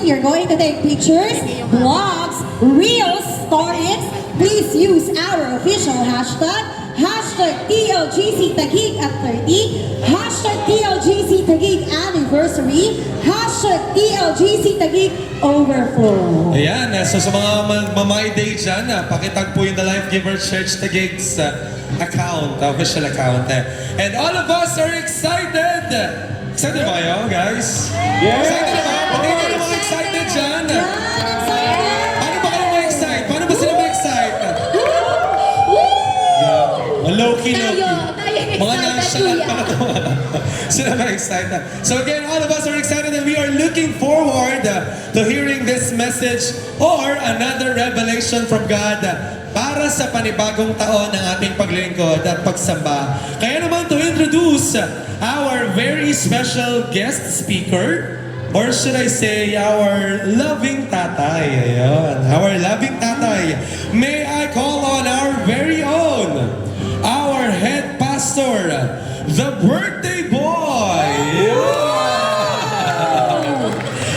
if you're going to take pictures, vlogs, reels, stories, please use our official hashtag, hashtag TLGC Taguig at 30, hashtag TLGC Taguig Anniversary, hashtag TLGC Taguig Overflow. Ayan, so sa mga mamay day dyan, pakitag po yung The Life Giver Church Taguig's account, official account. And all of us are excited! Excited ba kayo, guys? Yes! Excited na ba? Pati ka na mga excited dyan. Paano ba kayo ma-excite? Paano ba sila ma-excite? Low-key. Mga nonchalant pa na ito. Sila ma-excited. So again, all of us are excited and we are looking forward to hearing this message or another revelation from God para sa panibagong taon ng ating paglingkod at pagsamba. Kaya naman to introduce our very special guest speaker, or should I say, our loving tatay. Ayan, our loving tatay. May I call on our very own, our head pastor, the birthday boy.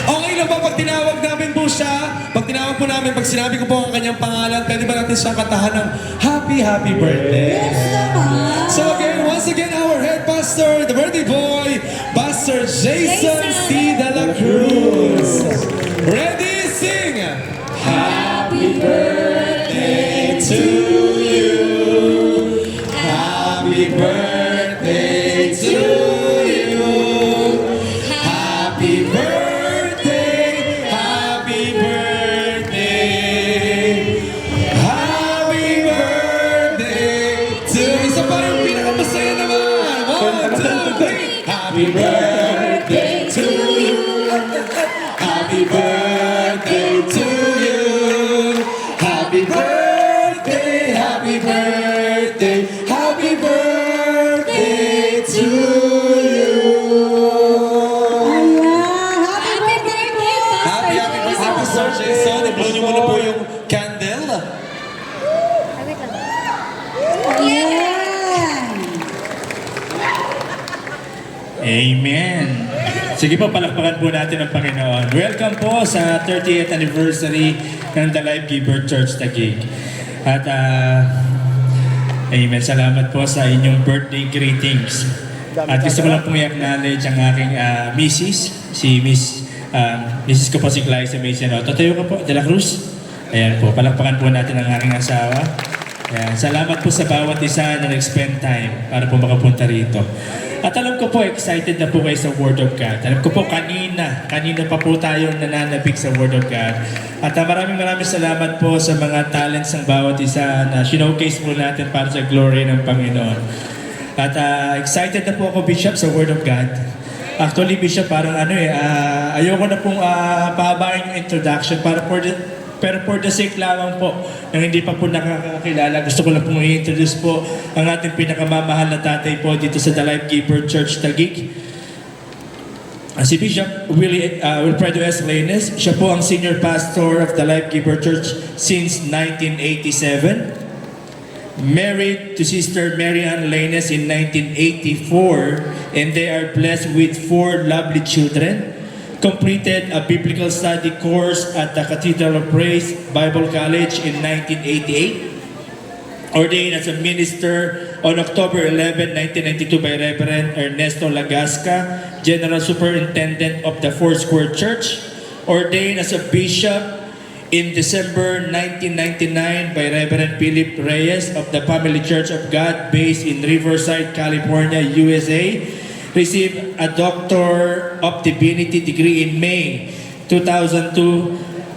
Okay lang ba pag tinawag namin po siya? Pag tinawag po namin, pag sinabi ko po ang kanyang pangalan, pwede ba natin siyang kantahan ng happy, happy birthday? So again, once again, our head pastor, the birthday boy, Pastor Jason C. De La Cruz. Ready? Sing! Happy birthday to you. Happy birthday to you. Happy birthday, happy birthday. Happy birthday to... Isa pa yung pinakamasaya naman. 1, 2, 3. Happy birthday to you. Happy birthday to you. Happy birthday, happy birthday. Happy birthday to you. Happy birthday, Happy birthday, Pastor Jason. I-blow niyo muna po yung candle. Amen. Sige po, palakpakan po natin ang Panginoon. Welcome po sa 30th anniversary ng The Life Giver Church Taguig. At amen, salamat po sa inyong birthday greetings. At gusto ko lang pong i-acknowledge ang aking si Mrs. ko po si Glyza Mason. Tatayo ka po, De La Cruz. Ayan po, palakpakan po natin ang aking asawa. Ayan, salamat po sa bawat isa na nag-spend time para po makapunta rito. At alam ko po, excited na po kayo sa Word of God. Alam ko po, kanina pa po tayong nananabik sa Word of God. At maraming salamat po sa mga talents ng bawat isa na showcase po natin para sa glory ng Panginoon. At excited na po ako, Bishop, sa Word of God. Actually, Bishop, parang ayoko na pong pahabain yung introduction pero for the sake lamang po ng hindi pa po nakakakilala, gusto ko lang pong i-introduce po ang ating pinakamamahal na tatay po dito sa The Life Giver Church Taguig. Si Bishop Wilfredo S. Lainez, siya po ang senior pastor of The Life Giver Church since 1987. Married to Sister Mary Ann Lainez in 1984, and they are blessed with 4 lovely children. Completed a biblical study course at the Cathedral of Praise Bible College in 1988. Ordained as a minister on October 11, 1992 by Reverend Ernesto Lagasca, General Superintendent of the Foursquare Church. Ordained as a bishop in December 1999 by Reverend Philip Reyes of the Family Church of God based in Riverside, California, USA. Received a Doctor of Divinity degree in May 2002,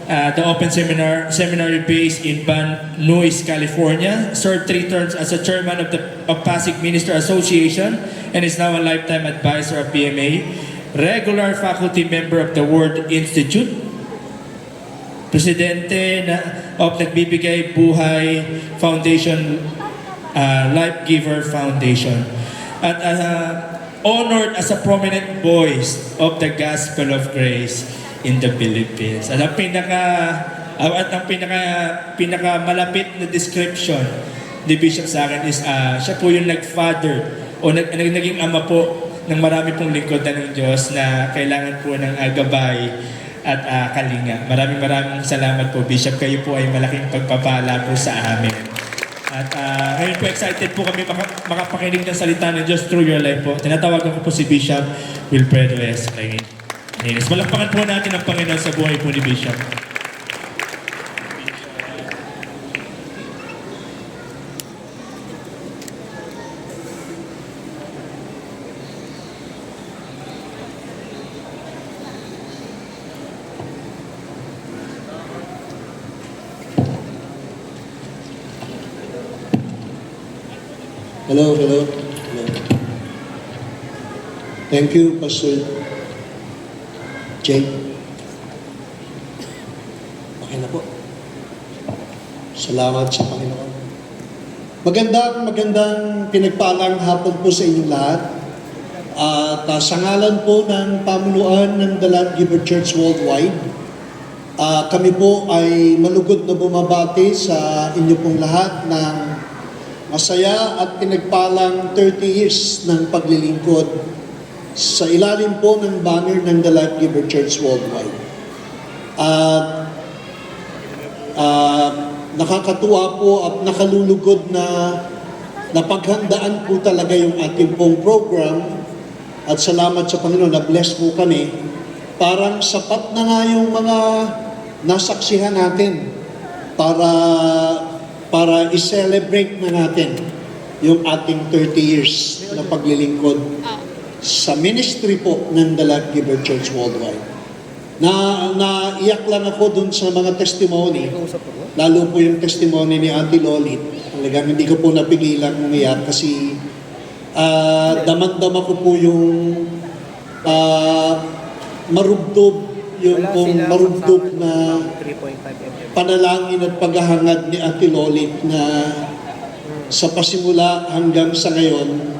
the Open Seminary based in Van Nuys, California. Served 3 terms as a chairman of the Pasig Minister Association and is now a lifetime advisor of PMA. Regular faculty member of the World Institute. Presidente of Nagbibigay Buhay Foundation, Life Giver Foundation. At honored as a prominent voice of the Gospel of Grace in the Philippines. At ang pinaka malapit na description ni Bishop sa akin is siya po yung nag-father o naging ama po ng marami pong lingkod ng Diyos na kailangan po ng gabay at Kalinga. Maraming salamat po, Bishop. Kayo po ay malaking pagpapala po sa amin. At ngayon po, excited po kami makapakinig ng salita ng Diyos through your life po. Tinatawagan ko po si Bishop Wilfredo S. Reyes. Malakpakan po natin ang Panginoon sa buhay po ni Bishop. Hello. Thank you, Pastor Jay. Okay na po. Salamat sa Panginoon. Magandang pinagpalang hapon po sa inyong lahat. At sa ngalan po ng pamunuan ng The Land Giver Church Worldwide, kami po ay malugod na bumabati sa inyo pong lahat ng masaya at pinagpalang 30 years ng paglilingkod sa ilalim po ng banner ng The Life Giver Church Worldwide. At nakakatuwa po at nakalulugod na napaghandaan po talaga yung ating pong program at salamat sa Panginoon na bless po kami. Parang sapat na nga yung mga nasaksihan natin para i-celebrate na natin yung ating 30 years na paglilingkod sa ministry po ng The Life Giver Church Worldwide. Naiyak lang ako dun sa mga testimony, lalo po yung testimony ni Auntie Lolit. Talagang hindi ko po napigilan umiyak kasi damang-dama ko po yung marubdob, yung marubdob na panalangin at paghahangad ni Ate Lolit na sa pasimula hanggang sa ngayon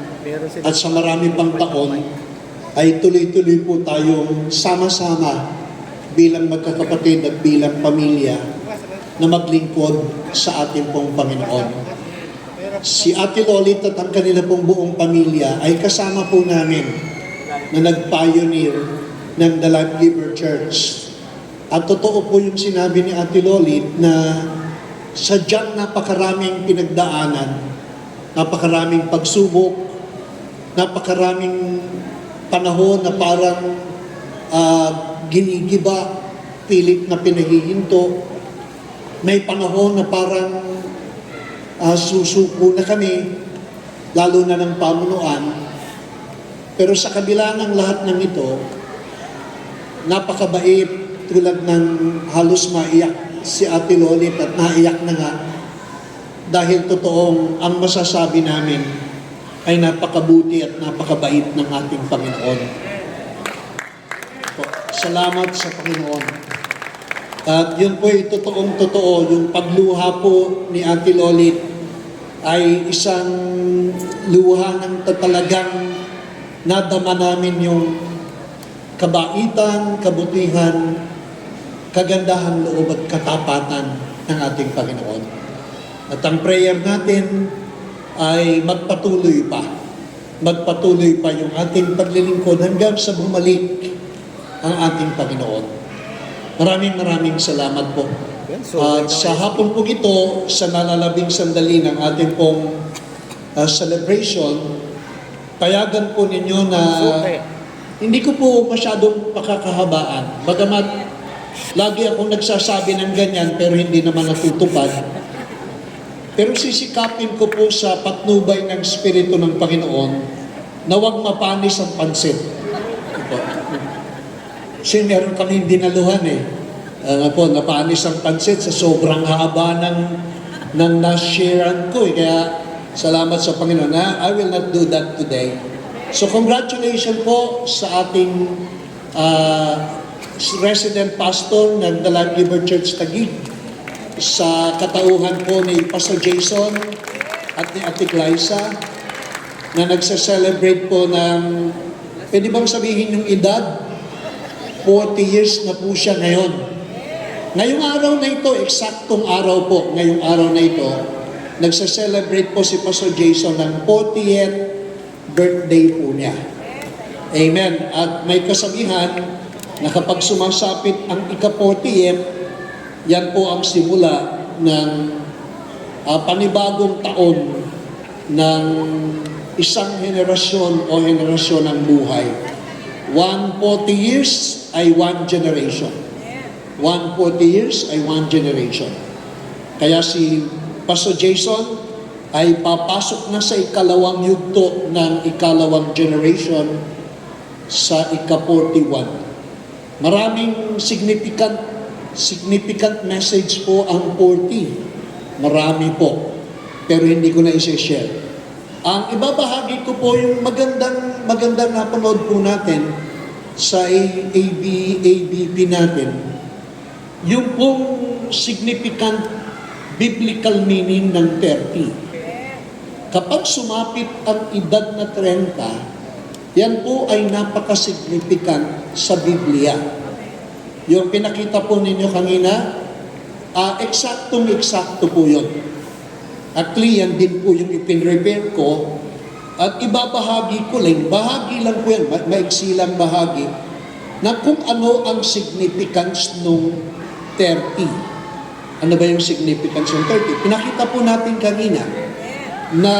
at sa marami pang taon ay tuloy-tuloy po tayong sama-sama bilang magkakapatid at bilang pamilya na maglingkod sa ating pong Panginoon. Si Ate Lolit at ang kanila pong buong pamilya ay kasama po namin na nag-pioneer ng The Life Giver Church. At totoo po yung sinabi ni Ate Lolit na sadyang napakaraming pinagdaanan, napakaraming pagsubok, napakaraming panahon na parang ginigiba, pilit na pinahihinto. May panahon na parang susuko na kami, lalo na ng pamunuan. Pero sa kabila ng lahat ng ito, napakabait, tulad ng halos maiyak si Ate Lolit at naiyak na nga dahil totoong ang masasabi namin ay napakabuti at napakabait ng ating Panginoon. Salamat sa Panginoon. At yun po ay totoong totoo, yung pagluha po ni Ate Lolit ay isang luha ng talagang nadama namin yung kabaitan, kabutihan, kagandahan loob at katapatan ng ating Panginoon. At ang prayer natin ay magpatuloy pa yung ating paglilingkod hanggang sa bumalik ang ating Panginoon. Maraming salamat po. At sa hapon po ito, sa nalalabing sandali ng ating pong celebration, payagan po ninyo na hindi ko po masyadong pakakahabaan. Bagamat lagi akong nagsasabi ng ganyan pero hindi naman natutupad. Pero sisikapin ko po sa patnubay ng Espiritu ng Panginoon na huwag mapanis ang pansit. Kasi meron kami dinaluhan napanis ang pansit sa sobrang haba ng na-sharean ko. Kaya salamat sa Panginoon na I will not do that today. So congratulations po sa ating resident pastor ng The Life Giver Church Taguig sa katauhan po ni Pastor Jason at ni Ate Glyza na nagsa-celebrate po ng, pwede bang sabihin yung edad? 40 years na po siya ngayon. Ngayong araw na ito, eksaktong araw po, ngayong araw na ito, nagsa-celebrate po si Pastor Jason ng 40th birthday po niya. Amen. At may kasabihan, na kapag sumasapit ang ika-40th, yan po ang simula ng panibagong taon ng isang henerasyon o henerasyon ng buhay. 140 years ay one generation. 140 years ay one generation. Kaya si Pastor Jason ay papasok na sa ikalawang yugto ng ikalawang generation sa ika-41. Maraming significant message po ang 40. Marami po. Pero hindi ko na i-share. Ang ibabahagi ko po yung magandang napanood po natin sa ABP natin. Yung pong significant biblical meaning ng 30. Kapag sumapit ang edad na 30, yan po ay napaka-significant sa Biblia. Yung pinakita po ninyo kanina, eksaktong-eksakto po yun. Actually, yan din po yung ipin-repair ko at ibabahagi ko lang, bahagi lang po yan, maiksi lang bahagi, na kung ano ang significance nung 30. Ano ba yung significance ng 30? Pinakita po natin kanina na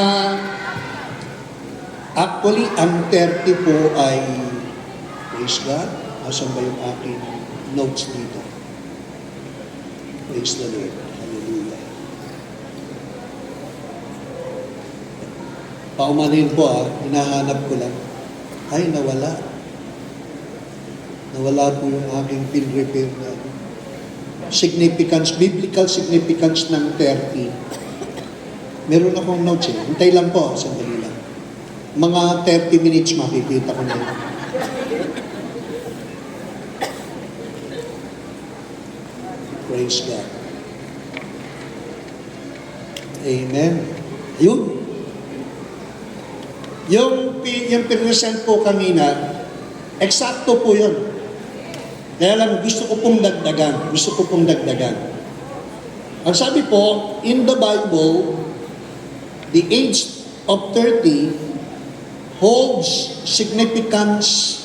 actually ang 30 po ay, praise God, asan ba yung aking notes dito? Praise the Lord. Hallelujah. Paumanin po hinahanap ko lang. Ay, nawala. Nawala po yung aking pin repair na significance, biblical significance ng 30. Meron akong notes eh. Hintay lang po, sandali lang. Mga 30 minutes makikita ko na yun. Praise God. Amen. Ayun. Yung pinresent ko kanina, eksakto po yun. Kaya lang, gusto ko pong dagdagan. Ang sabi po, in the Bible, the age of 30 holds significance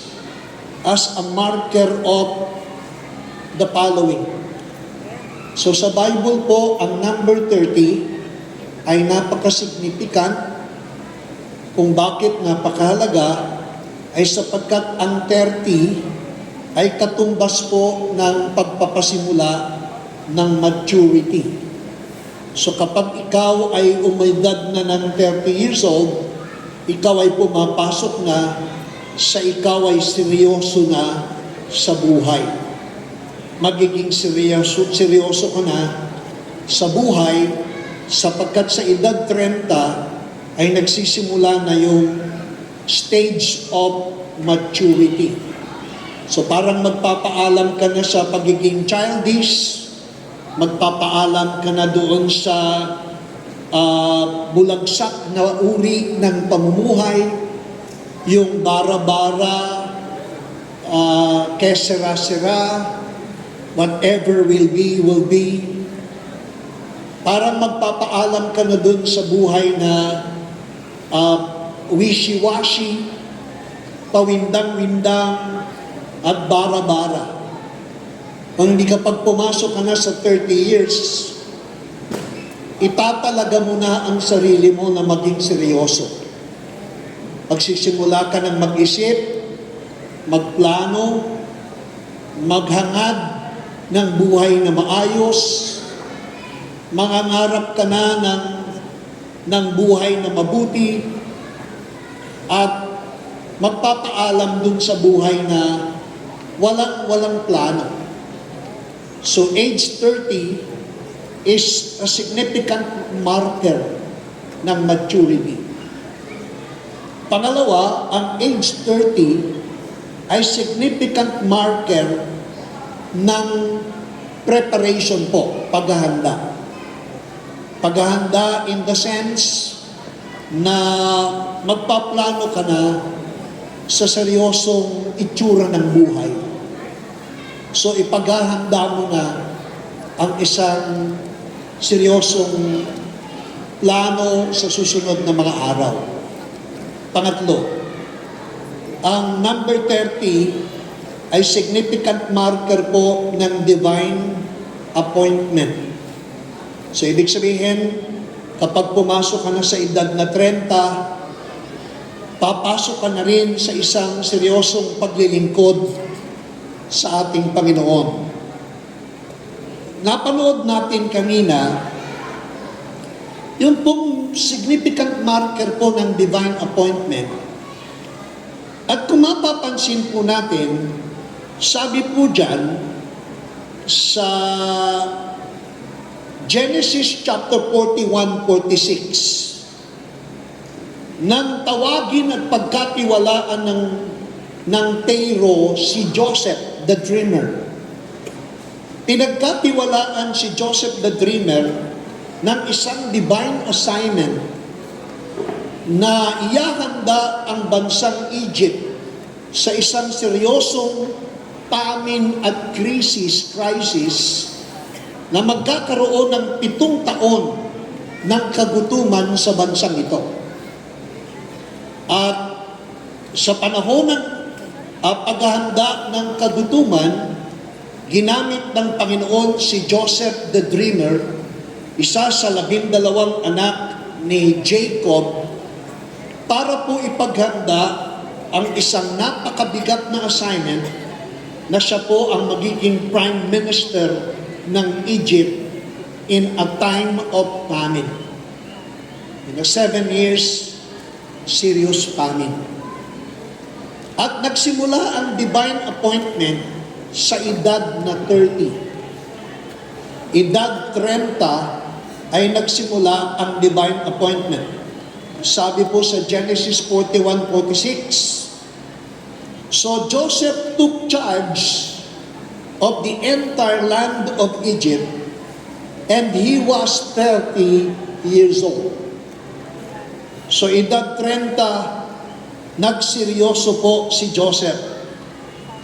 as a marker of the following. So sa Bible po, ang number 30 ay napaka-significant. Kung bakit napakahalaga ay sapagkat ang 30 ay katumbas po ng pagpapasimula ng maturity. So kapag ikaw ay umedad na ng 30 years old, ikaw ay pumapasok na sa ikaw ay seryoso na sa buhay. Magiging seryoso ka na sa buhay sapagkat sa edad 30 ay nagsisimula na yung stage of maturity. So parang magpapaalam ka na sa pagiging childish, magpapaalam ka na doon sa bulagsak na uri ng pamumuhay, yung bara-bara, kesera-sera, whatever will be. Parang magpapaalam ka na doon sa buhay na wishy-washy, pawindang-windang, at bara-bara. Kung hindi kapag pumasok ka na sa 30 years, itatalaga mo na ang sarili mo na maging seryoso. Pagsisimula ka ng mag-isip, magplano, maghangad ng buhay na maayos, mangangarap ka na ng buhay na mabuti, at magpapaalam dun sa buhay na walang plano. So age 30 is a significant marker ng maturity. Pangalawa, ang age 30 ay significant marker ng preparation po, paghahanda. Paghahanda in the sense na magpaplano ka na sa seryosong itsura ng buhay. So ipaghahanda mo na ang isang seryosong plano sa susunod na mga araw. Pangatlo, ang number 30 ay significant marker po ng divine appointment. So, ibig sabihin, kapag pumasok ka na sa edad na 30, papasok ka na rin sa isang seryosong paglilingkod sa ating Panginoon. Napanood natin kanina, yung pong significant marker po ng divine appointment. At kung mapapansin po natin, sabi po dyan sa Genesis chapter 41-46, nang tawagin at pagkatiwalaan ng Pharaoh si Joseph the dreamer. Pinagkatiwalaan si Joseph the dreamer ng isang divine assignment na iyahanda ang bansang Egypt sa isang seryosong famine at crisis na magkakaroon ng 7 taon ng kagutuman sa bansang ito. At sa panahon ng paghahanda ng kagutuman, ginamit ng Panginoon si Joseph the Dreamer, isa sa 12 anak ni Jacob, para po ipaghanda ang isang napakabigat na assignment na siya po ang magiging Prime Minister ng Egypt in a time of famine. In a 7 years, serious famine. At nagsimula ang divine appointment sa edad na 30. Edad 30 ay nagsimula ang divine appointment. Sabi po sa Genesis 41-46, so Joseph took charge of the entire land of Egypt, and he was 30 years old. So edad 30, nagseryoso po si Joseph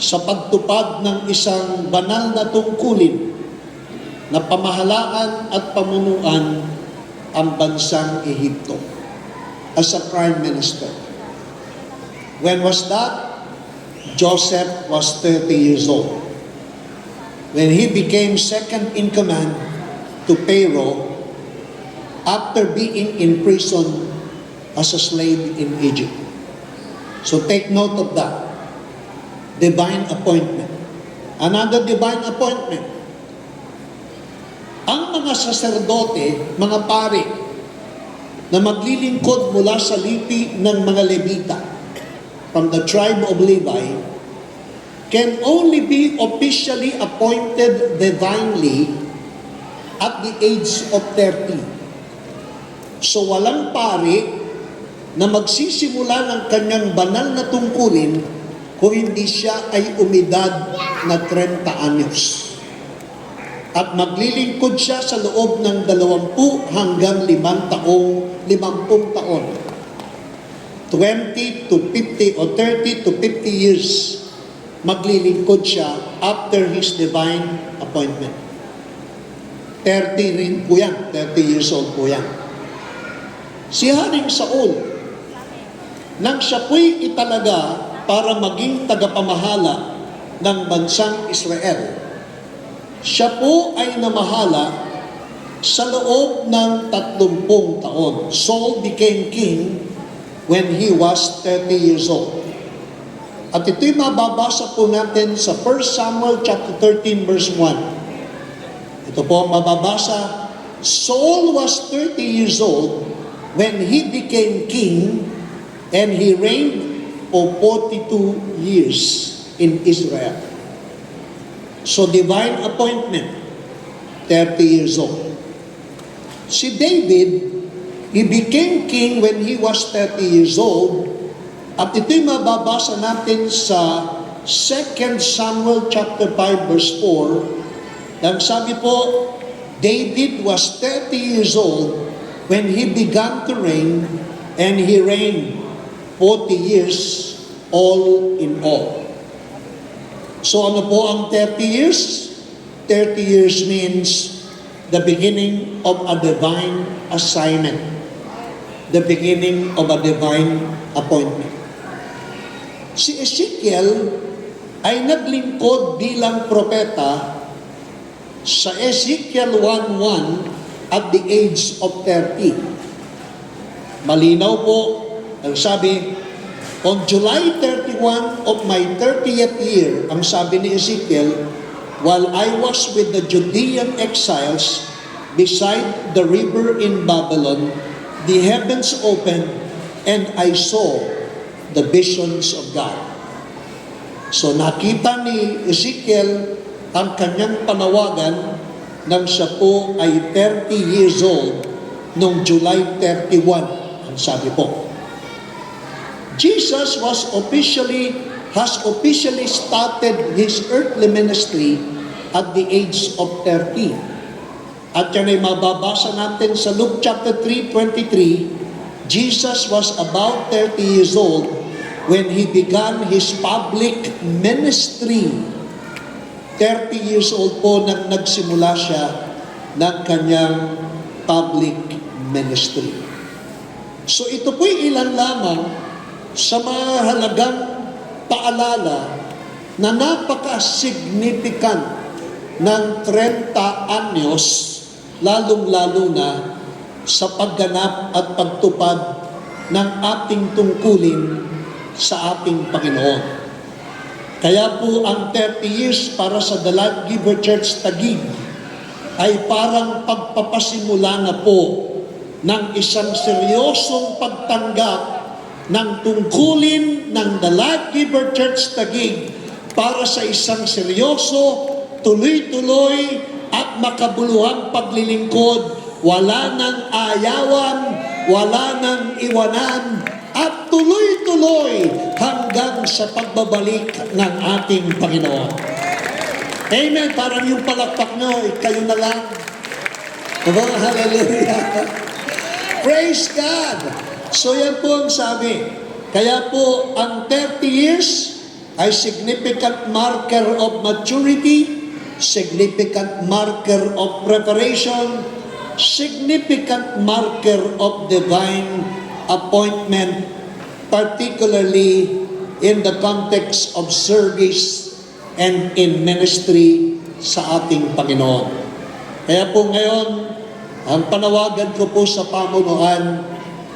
sa pagtupad ng isang banal na tungkulin na pamahalaan at pamunuan ang bansang Ehipto as a prime minister. When was that? Joseph was 30 years old. When he became second in command to Pharaoh after being in prison as a slave in Egypt. So take note of that. Divine appointment. Another divine appointment. Ang mga saserdote, mga pari, na maglilingkod mula sa lipi ng mga Levita from the tribe of Levi can only be officially appointed divinely at the age of 30. So walang pari na magsisimula ng kanyang banal na tungkulin kung hindi siya ay umidad na 30 anyos. At maglilingkod siya sa loob ng 20 hanggang 50 taon. 20 to 50 o 30 to 50 years maglilingkod siya after his divine appointment. 30 rin po yan. 30 years old po yan. Si Haring Saul, nang siya po'y italaga para maging tagapamahala ng bansang Israel, siya po ay namahala sa loob ng 30 taon. Saul became king when he was 30 years old. At ito'y mababasa po natin sa 1 Samuel chapter 13 verse 1. Ito po ang mababasa. Saul was 30 years old when he became king, and he reigned for 42 years in Israel. So divine appointment, 30 years old. Si David, he became king when he was 30 years old. At ito'y mababasa natin sa 2 Samuel chapter 5 verse 4. Ang sabi po, David was 30 years old when he began to reign, and he reigned 40 years all in all. So ano po ang 30 years? 30 years means the beginning of a divine assignment. The beginning of a divine appointment. Si Ezekiel, ay naglingkod bilang propeta sa Ezekiel 1:1 at the age of 30. Malinaw po, ang sabi, on July 31 of my 30th year, ang sabi ni Ezekiel, while I was with the Judean exiles beside the river in Babylon, the heavens opened and I saw the visions of God. So nakita ni Ezekiel ang kanyang panawagan nang siya po ay 30 years old noong July 31, ang sabi po. Jesus has officially started his earthly ministry at the age of 30. At yan ay mababasa natin sa Luke chapter 3:23. Jesus was about 30 years old when he began his public ministry. 30 years old po nang nagsimula siya ng kanyang public ministry. So ito po'y ilan lamang sa mahalagang paalala na napaka-significant ng 30 anyos, lalong-lalo na sa pagganap at pagtupad ng ating tungkulin sa ating Panginoon. Kaya po ang 30 years para sa The Life Giver Church Taguig ay parang pagpapasimula na po ng isang seryosong pagtanggap ng tungkulin ng The Life Giver Church Taguig para sa isang seryoso, tuloy-tuloy at makabuluhang paglilingkod, wala nang ayawan, wala nang iwanan, at tuloy-tuloy hanggang sa pagbabalik ng ating Panginoon. Amen. Parang yung palakpak nyo, kayo na lang. Oh, hallelujah. Praise God. So yan po ang sabi. Kaya po ang 30 years ay significant marker of maturity, significant marker of preparation, significant marker of divine appointment, particularly in the context of service and in ministry sa ating Panginoon. Kaya po ngayon, ang panawagan ko po sa pamunuan,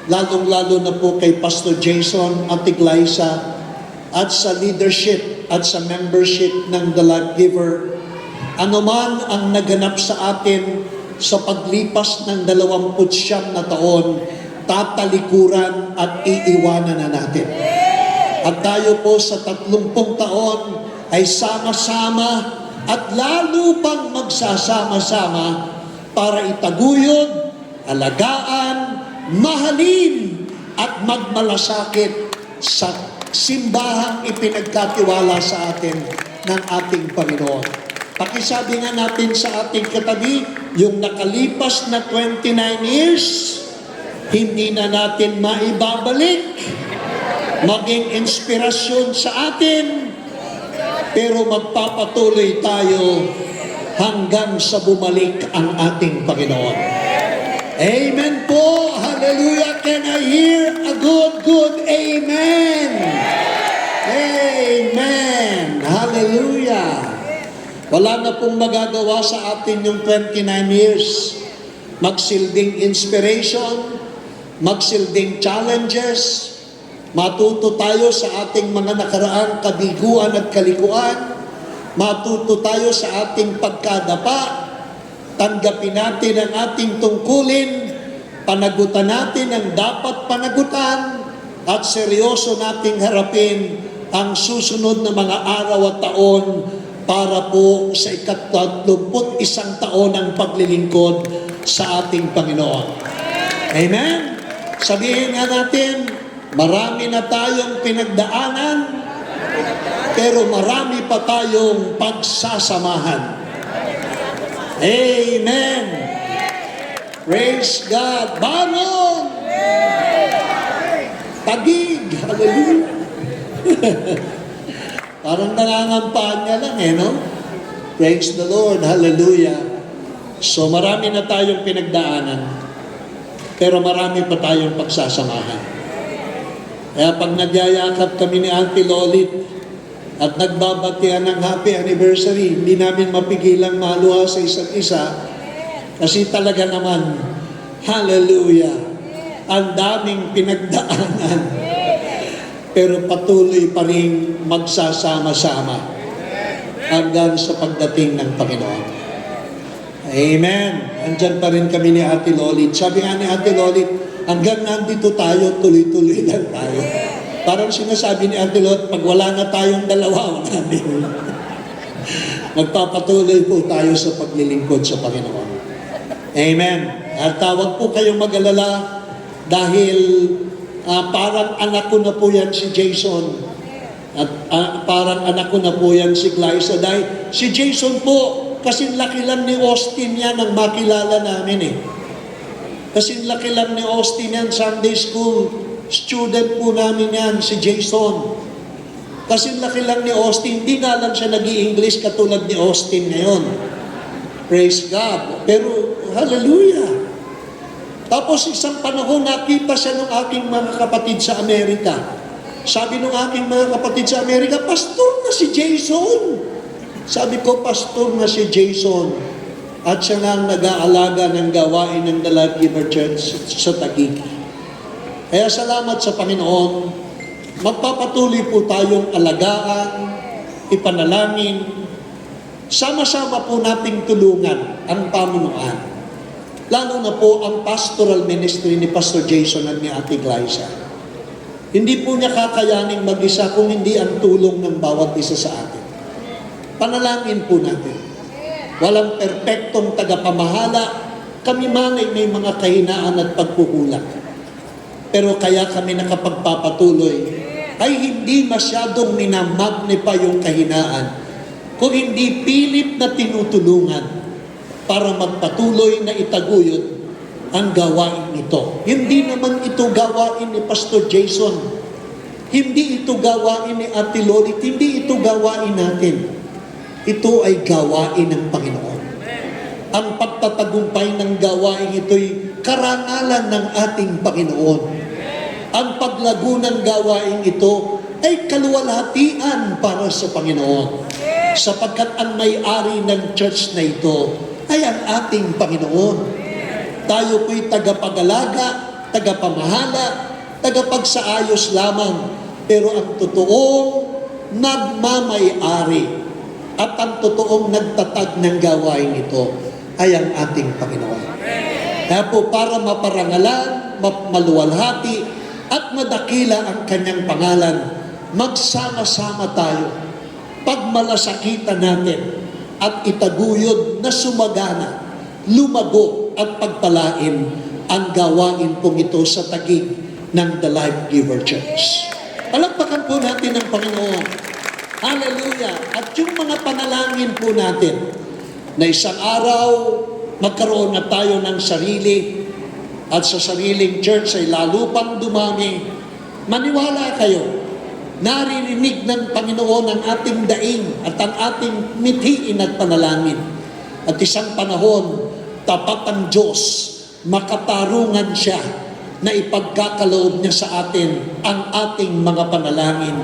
lalong-lalo na po kay Pastor Jason at Iglesia at sa leadership at sa membership ng The Life Giver, anuman ang naganap sa atin sa paglipas ng 29 na taon, tatalikuran at iiwanan na natin. At tayo po sa 30 taon ay sama-sama at lalo pang magsasama-sama para itaguyod, alagaan, mahalin at magmalasakit sa simbahang ipinagkatiwala sa atin ng ating Panginoon. Pakisabi nga natin sa ating katabi, yung nakalipas na 29 years, hindi na natin maibabalik, maging inspirasyon sa atin, pero magpapatuloy tayo hanggang sa bumalik ang ating Panginoon. Amen po! Hallelujah! Can I hear a good amen? Amen! Hallelujah! Wala na pong magagawa sa atin yung 29 years. Magsilbing inspiration, magsilbing challenges, matuto tayo sa ating mga nakaraang kabiguan at kalikuan, matuto tayo sa ating pagkadapa, tanggapin natin ang ating tungkulin, panagutan natin ang dapat panagutan, at seryoso nating harapin ang susunod na mga araw at taon para po sa ika-31 taon ng paglilingkod sa ating Panginoon. Amen? Sabihin nga natin, marami na tayong pinagdaanan, pero marami pa tayong pagsasamahan. Amen! Praise God! Bangon! Taguig! Hallelujah! Parang nangangampaan niya lang no? Praise the Lord! Hallelujah! So marami na tayong pinagdaanan, pero marami pa tayong pagsasamahan. Kaya pag nagyayakap kami ni Auntie Lolit, at nagbabatian ng happy anniversary. Hindi namin mapigilang maluha sa isa't isa kasi talaga naman, hallelujah, ang daming pinagdaanan. Pero patuloy pa rin magsasama-sama hanggang sa pagdating ng Panginoon. Amen. Andyan pa rin kami ni Ate Lolit. Sabi nga ni Ate Lolit, hanggang nandito tayo, tuloy-tuloy lang tayo. Parang sinasabi ni Ate Lolit, pag wala na tayong dalawa, wala din. Magpapatuloy po tayo sa paglilingkod sa Panginoon. Amen. At tawag po kayong mag-alala dahil parang anak ko na po yan si Jason. At parang anak ko na po yan si Glyza. Dahil si Jason po, kasing laki lang ni Austin yan ang makilala namin eh. Kasing laki lang ni Austin yan, Sunday school student po namin yan, si Jason. Kasing laki lang ni Austin, hindi nga lang siya nag-i-English katulad ni Austin ngayon. Praise God. Pero, hallelujah. Tapos isang panahon, nakita siya ng aking mga kapatid sa Amerika. Sabi ng aking mga kapatid sa Amerika, pastor na si Jason. Sabi ko, pastor na si Jason. At siya nga ang nag-aalaga ng gawain ng The Life Giver Church sa Taguig. Kaya salamat sa Panginoon. Magpapatuloy po tayong alagaan, ipanalangin. Sama-sama po nating tulungan ang pamunuan. Lalo na po ang pastoral ministry ni Pastor Jason at ni Ate Glyza. Hindi po niya kakayaning mag-isa kung hindi ang tulong ng bawat isa sa atin. Panalangin po natin. Walang perpektong tagapamahala. Kami man ay may mga kahinaan at pagkukulang. Pero kaya kami nakapagpapatuloy ay hindi masyadong minamagnify yung kahinaan, kung hindi pilit na tinutulungan para magpatuloy na itaguyod ang gawain ito. Hindi naman ito gawain ni Pastor Jason. Hindi ito gawain ni Ate Lolit. Hindi ito gawain natin. Ito ay gawain ng Panginoon. Ang pagtatagumpay ng gawain ito'y karangalan ng ating Panginoon. Ang paglago ng gawain ito ay kaluwalhatian para sa Panginoon. Sapagkat ang may-ari ng church na ito ay ang ating Panginoon. Tayo po'y tagapag-alaga, tagapamahala, tagapagsaayos lamang. Pero ang totoong nagmamay-ari at ang totoong nagtatag ng gawain ito ay ang ating Panginoon. Kaya po para maparangalan, maluwalhati, at madakila ang kanyang pangalan, magsama-sama tayo, pagmalasakitan natin, at itaguyod na sumagana, lumago at pagpalain ang gawain pong ito sa Taguig ng The Life Giver Church. Palakpakan po natin ang Panginoon. Hallelujah! At yung mga panalangin po natin, na isang araw, magkaroon na tayo ng sarili, at sa sariling church ay lalo pang dumami. Maniwala kayo, naririnig ng Panginoon ang ating daing at ang ating mithiin at panalangin. At isang panahon, tapat ang Diyos, makatarungan siya na ipagkakaloob niya sa atin ang ating mga panalangin.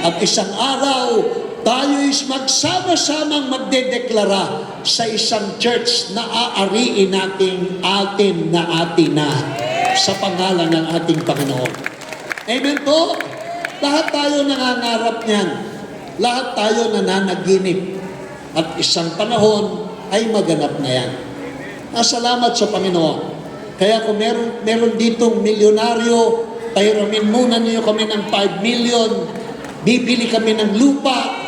At isang araw, tayo is magsama-samang magdedeklara sa isang church na aariin natin atin na sa pangalan ng ating Panginoon. Amen po? Lahat tayo nangangarap niyan. Lahat tayo nananaginip. At isang panahon ay maganap na yan. Salamat sa Panginoon. Kaya kung meron ditong milyonaryo, pahiramin muna niyo kami ng 5 million, bibili kami ng lupa,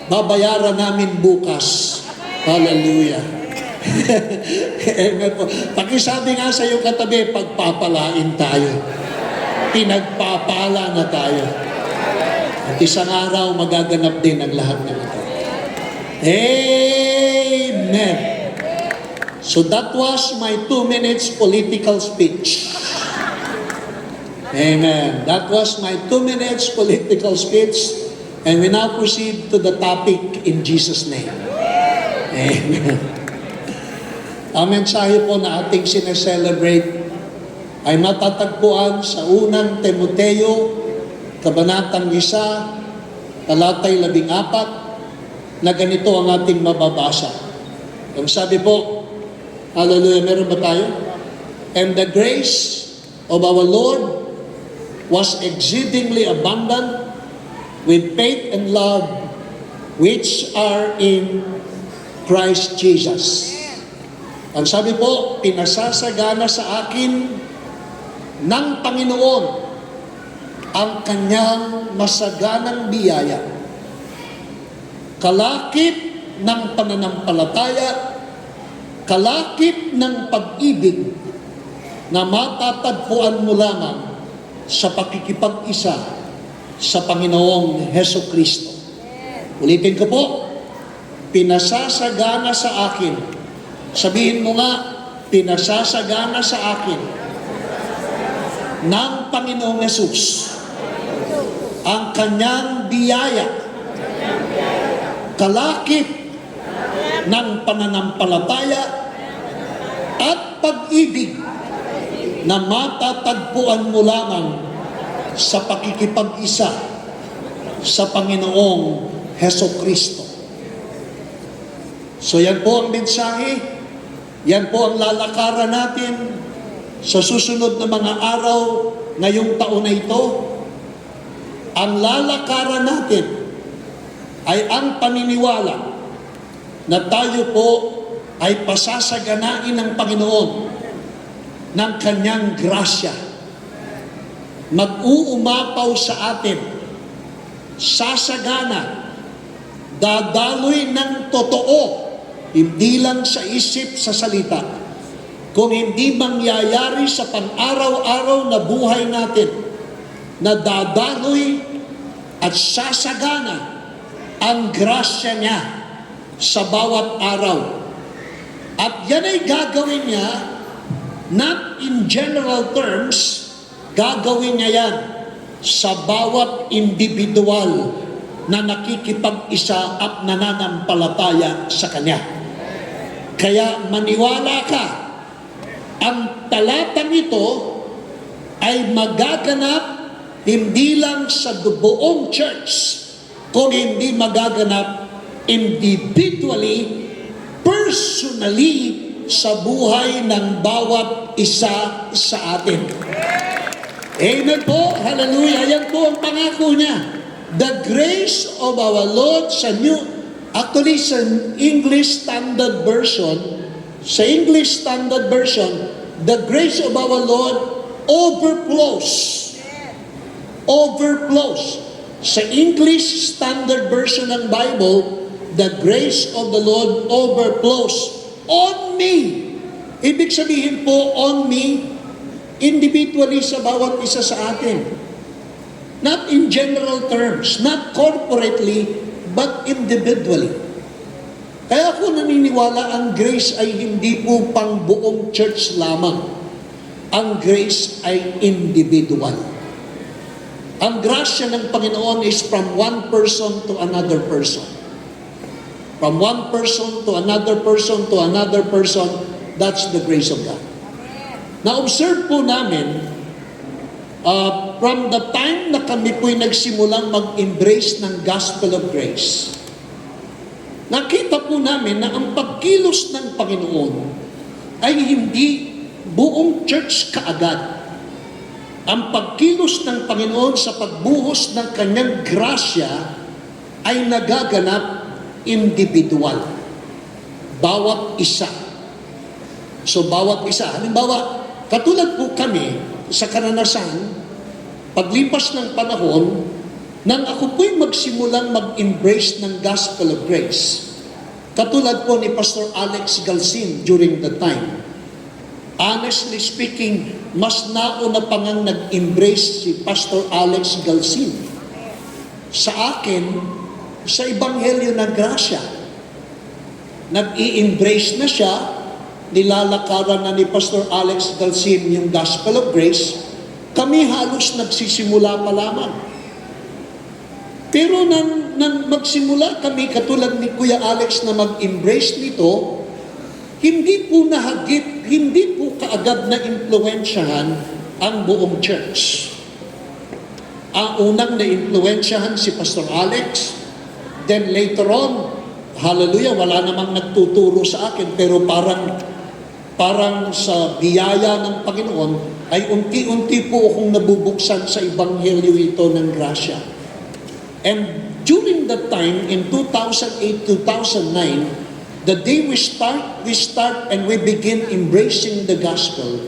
babayaran namin bukas. Hallelujah. Amen po. Pakisabi nga sa iyong katabi, pagpapalain tayo. Pinagpapala na tayo. At isang araw, magaganap din ang lahat ng ito. Amen. So that was my 2 minutes political speech. Amen. That was my 2 minutes political speech. And we now proceed to the topic in Jesus' name. Amen. Ang mensahe po na ating sineselebrate ay matatagpuan sa unang Timoteo, Kabanatang 1, talatay 14, na ganito ang ating mababasa. Ang sabi po, hallelujah, meron ba tayo? And the grace of our Lord was exceedingly abundant with faith and love which are in Christ Jesus. Ang sabi po, pinasasagana sa akin ng Panginoon ang kanyang masaganang biyaya. Kalakip ng pananampalataya, kalakip ng pag-ibig na matatagpuan mo lamang sa pakikipag-isa sa Panginoong Hesukristo. Ulitin ko po, pinasasagana sa akin. Sabihin mo nga, pinasasagana sa akin ng Panginoong Hesus ang kanyang biyaya, kalakip ng pananampalataya at pag-ibig na matatagpuan mo lamang sa pakikipag-isa sa Panginoong Hesukristo. So yan po ang mensahe, yan po ang lalakaran natin sa susunod na mga araw ngayong taon na ito. Ang lalakaran natin ay ang paniniwala na tayo po ay pasasaganain ng Panginoon ng kanyang grasya. Mag-uumapaw sa atin, sasagana, dadaloy ng totoo, hindi lang sa isip, sa salita, kung hindi mangyayari sa pang-araw-araw na buhay natin, na dadaloy at sasagana ang grasya niya sa bawat araw. At yan ay gagawin niya, not in general terms, gagawin niya yan sa bawat individual na nakikipag-isa at nananampalataya sa Kanya. Kaya maniwala ka, ang talatang ito ay magaganap hindi lang sa buong church, kung hindi magaganap individually, personally, sa buhay ng bawat isa sa atin. Amen po, hallelujah, yan po ang pangako niya. The grace of our Lord sa actually sa English Standard Version, the grace of our Lord overflows. Sa English Standard Version ng Bible, the grace of the Lord overflows on me. Ibig sabihin po, on me, individually sa bawat isa sa atin. Not in general terms, not corporately, but individually. Kaya ako naniniwala ang grace ay hindi po pang buong church lamang. Ang grace ay individual. Ang grasya ng Panginoon is from one person to another person. From one person to another person to another person, that's the grace of God. Na-observe po namin, from the time na kami po'y nagsimulang mag-embrace ng Gospel of Grace, nakita po namin na ang pagkilos ng Panginoon ay hindi buong church kaagad. Ang pagkilos ng Panginoon sa pagbuhos ng kanyang grasya ay nagaganap individual. Bawat isa. So bawat isa. Halimbawa, katulad po kami sa karanasan, paglipas ng panahon, nang ako po'y magsimulang mag-embrace ng Gospel of Grace, katulad po ni Pastor Alex Galsin during the time, honestly speaking, mas nauna pa ngang nag-embrace si Pastor Alex Galsin sa akin, sa Ebanghelyo ng Grasya. Nag-i-embrace na siya, nilalakaran na ni Pastor Alex Galsin yung Gospel of Grace, kami halos nagsisimula pa lamang. Pero nang magsimula kami, katulad ni Kuya Alex na mag-embrace nito, hindi po nahagip, hindi po kaagad na impluwensyahan ang buong church. Ang unang na-influensyahan si Pastor Alex. Then later on, hallelujah, wala namang nagtuturo sa akin, pero parang sa biyaya ng Panginoon, ay unti-unti po akong nabubuksan sa Ebanghelyo ito ng grasya. And during that time, in 2008-2009, the day we start and we begin embracing the gospel,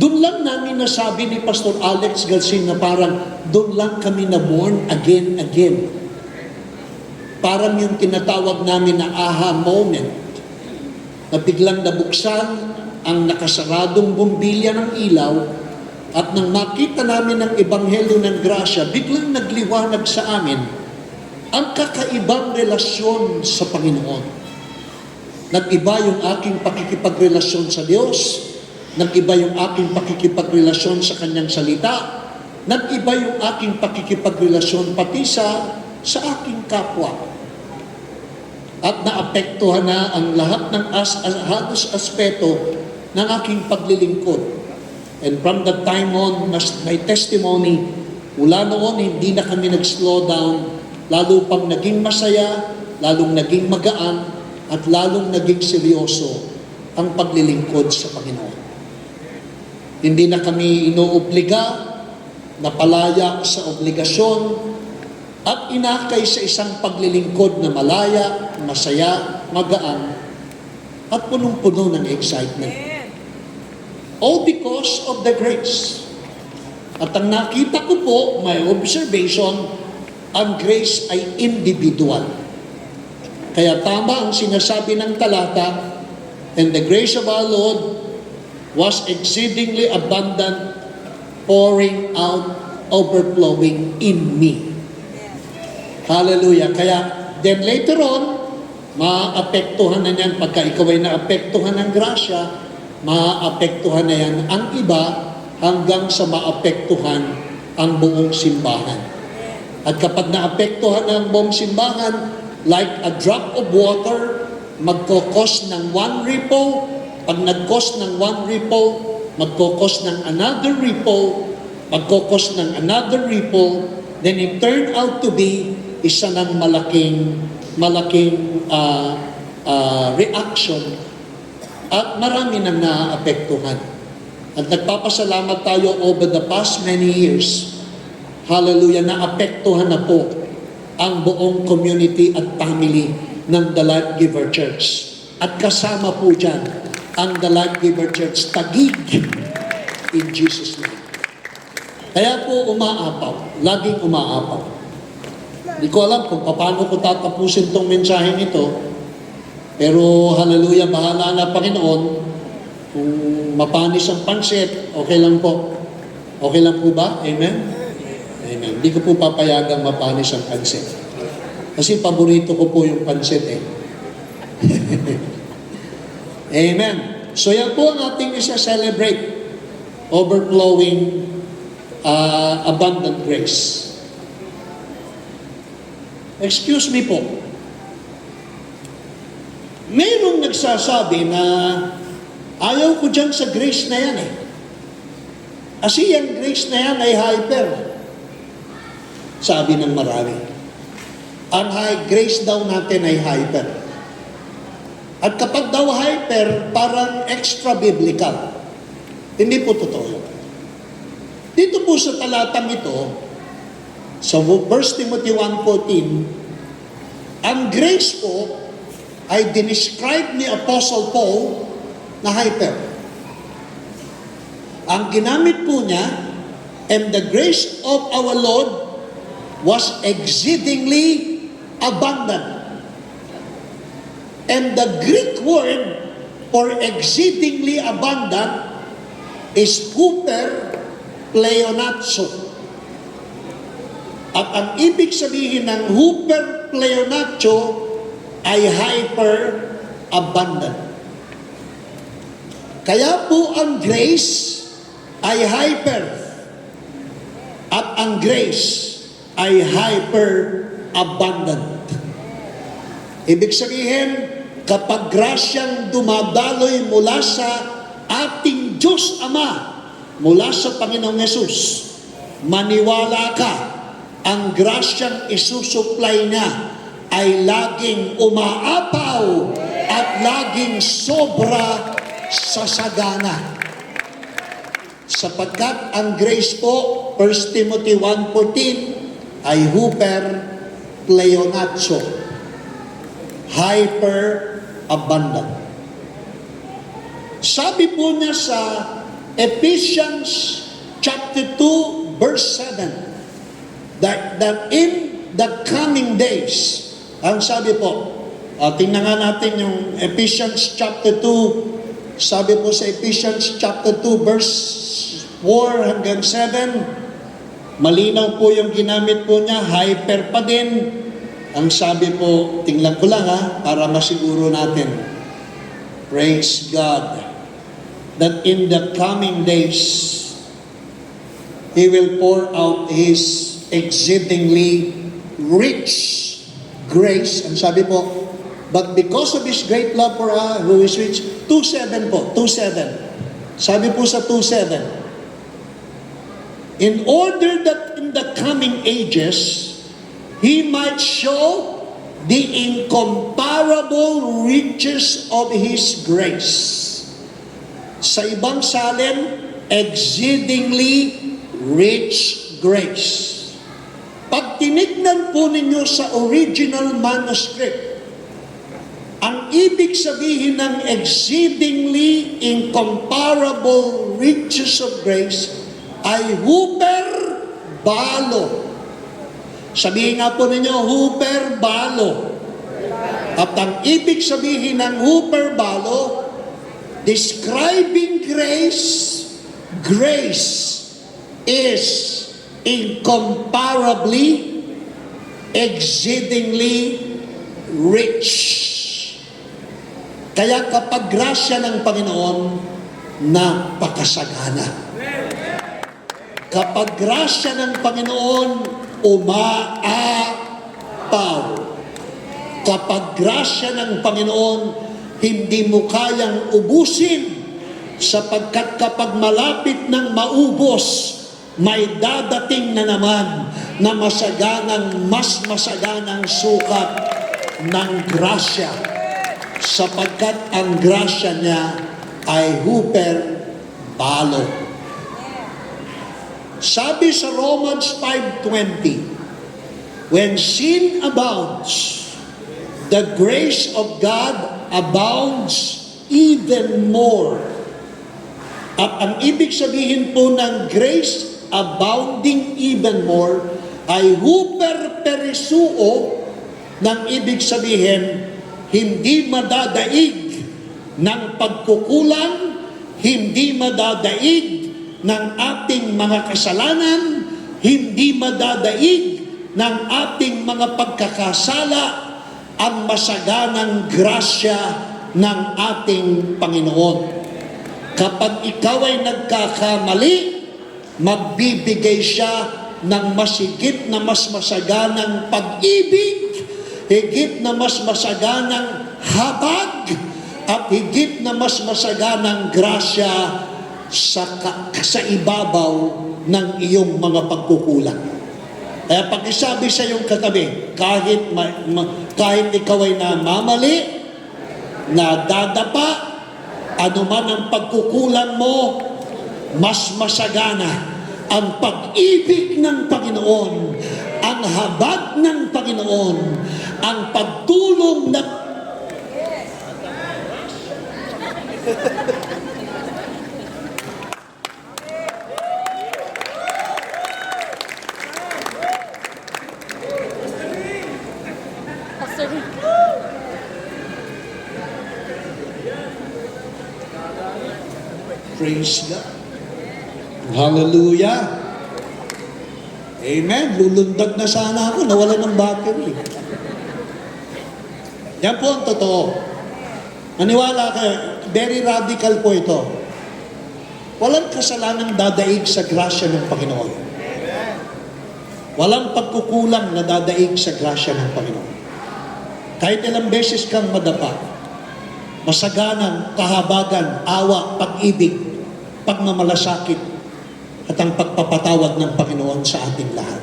doon lang namin nasabi ni Pastor Alex Galsin na parang doon lang kami na born again. Parang yung tinatawag namin na aha moment, na biglang nabuksan ang nakasaradong bumbilya ng ilaw, at nang makita namin ang Ebanghelyo ng grasya, biglang nagliwanag sa amin ang kakaibang relasyon sa Panginoon. Nag-iba yung aking pakikipagrelasyon sa Diyos, nag-iba yung aking pakikipagrelasyon sa Kanyang salita, nag-iba yung aking pakikipagrelasyon pati sa aking kapwa. At naapektuhan na ang lahat ng halos aspeto ng aking paglilingkod. And from that time on, my testimony, mula noon, hindi na kami nag-slow down, lalo pang naging masaya, lalong naging magaan, at lalong naging seryoso ang paglilingkod sa Panginoon. Hindi na kami inuobliga, napalaya sa obligasyon, at inakay sa isang paglilingkod na malaya, masaya, magaan, at punong-puno ng excitement. All because of the grace. At ang nakita ko po, my observation, ang grace ay individual. Kaya tama ang sinasabi ng talata, and the grace of our Lord was exceedingly abundant, pouring out, overflowing in me. Hallelujah. Kaya, then later on, maapektuhan na yan, pagka ikaw ay naapektuhan ng grasya, maapektuhan na yan ang iba hanggang sa maapektuhan ang buong simbahan. At kapag naapektuhan ang buong simbahan, like a drop of water, magkokos ng one ripple. Pag nag-cause ng one ripple, magkokos ng another ripple, magkokos ng another ripple, then it turned out to be isa ng malaking reaction, at marami nang naapektuhan. At nagpapasalamat tayo over the past many years, hallelujah, naapektuhan na po ang buong community at family ng The Life Giver Church. At kasama po dyan ang The Life Giver Church Taguig, in Jesus' name. Kaya po umaapaw, laging umaapaw. Hindi ko alam kung paano ko tatapusin tong mensaheng ito, pero hallelujah, bahala na Panginoon. Kung mapanis ang pansit, okay lang po. Okay lang po ba? Amen? Amen. Hindi ko po papayagang mapanis ang pansit. Kasi paborito ko po yung pansit eh. Amen. So yan po ang ating isa-celebrate. Overflowing, abundant grace. Excuse me po. Mayroong nagsasabi na ayaw ko dyan sa grace na yan eh. Kasi yung grace na yan ay hyper. Sabi ng marami. Ang high grace daw natin ay hyper. At kapag daw hyper, parang extra biblical. Hindi po totoo. Dito po sa talatang ito, sa 1 Timothy 1:14, ang grace po ay dinescribe ni Apostle Paul na hyper. Ang ginamit po niya, and the grace of our Lord was exceedingly abundant. And the Greek word for exceedingly abundant is huper pleonatso. At ang ibig sabihin ng huper pleonatso ay hyper abundant. Kaya po ang grace ay hyper, at ang grace ay hyper abundant. Ibig sabihin, kapag grasyang dumadaloy mula sa ating Diyos Ama, mula sa Panginoong Yesus, maniwala ka, ang grasyang isusupply niya ay laging umaapaw at laging sobra sa sagana. Sapagkat ang grace po, 1 Timothy 1:14, ay hyper pleonazzo, hyper abundant. Sabi po niya sa Ephesians chapter 2 verse 7 that in the coming days, ang sabi po, tingnan nga natin yung Ephesians chapter 2, sabi po sa Ephesians chapter 2 verse 4 hanggang 7, malinaw po yung ginamit po niya, hyper pa din. Ang sabi po, tingnan ko lang para masiguro natin. Praise God. That in the coming days, He will pour out His exceedingly rich grace. Ang sabi po, but because of His great love for us, who is rich, 2:7 po, 2:7. Sabi po sa 2:7, in order that in the coming ages, He might show the incomparable riches of His grace. Sa ibang salin, exceedingly rich grace. Pag tinignan po ninyo sa original manuscript, ang ibig sabihin ng exceedingly incomparable riches of grace ay huper balo. Sabihin nga po ninyo, huper balo. At ang ibig sabihin ng huper balo, describing grace, grace is incomparably, exceedingly rich. Kaya kapag grasya ng Panginoon, napakasagana. Kapag grasya ng Panginoon, umaapaw. Kapag grasya ng Panginoon, hindi mo kayang ubusin, sapagkat kapag malapit ng maubos, may dadating na naman na mas masaganang sukat ng grasya, sapagkat ang grasya niya ay huper balo. Sabi sa Romans 5:20, when sin abounds, the grace of God abounds even more. At ang ibig sabihin po ng grace abounding even more ay huper perisuo, ng ibig sabihin hindi madadaig ng pagkukulang, hindi madadaig ng ating mga kasalanan, hindi madadaig ng ating mga pagkakasala, ang masaganang grasya ng ating Panginoon. Kapag ikaw ay nagkakamali, magbibigay siya ng masigit na mas masaganang pag-ibig, higit na mas masaganang habag, at higit na mas masaganang grasya sa ibabaw ng iyong mga pagkukulang. Kaya pag isabi sa iyong katabi, kahit ikaw ay namamali, nadadapa, anuman ang pagkukulang mo, mas masagana ang pag-ibig ng Panginoon, ang habag ng Panginoon, ang pagtulong na praise God. Hallelujah. Amen. Lulundag na sana ako. Nawala ng battery. Yan po ang totoo. Maniwala kayo. Very radical po ito. Walang kasalanang dadaig sa grasya ng Panginoon. Walang pagkukulang na dadaig sa grasya ng Panginoon. Kahit ilang beses kang madapa, masaganang kahabagan, awa, pag-ibig, pagmamalasakit, at ang pagpapatawad ng Panginoon sa ating lahat.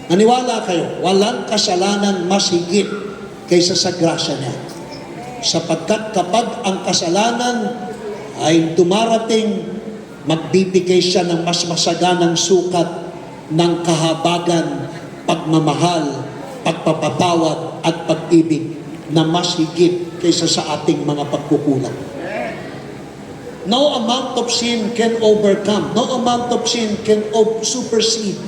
Naniwala kayo, walang kasalanan mas higit kaysa sa grasya niya. Sapagkat kapag ang kasalanan ay dumarating, magbibigay siya ng mas masaganang sukat ng kahabagan, pagmamahal, pagpapatawad at pag-ibig na mas higit kaysa sa ating mga pagkukulang. No amount of sin can overcome. No amount of sin can supersede,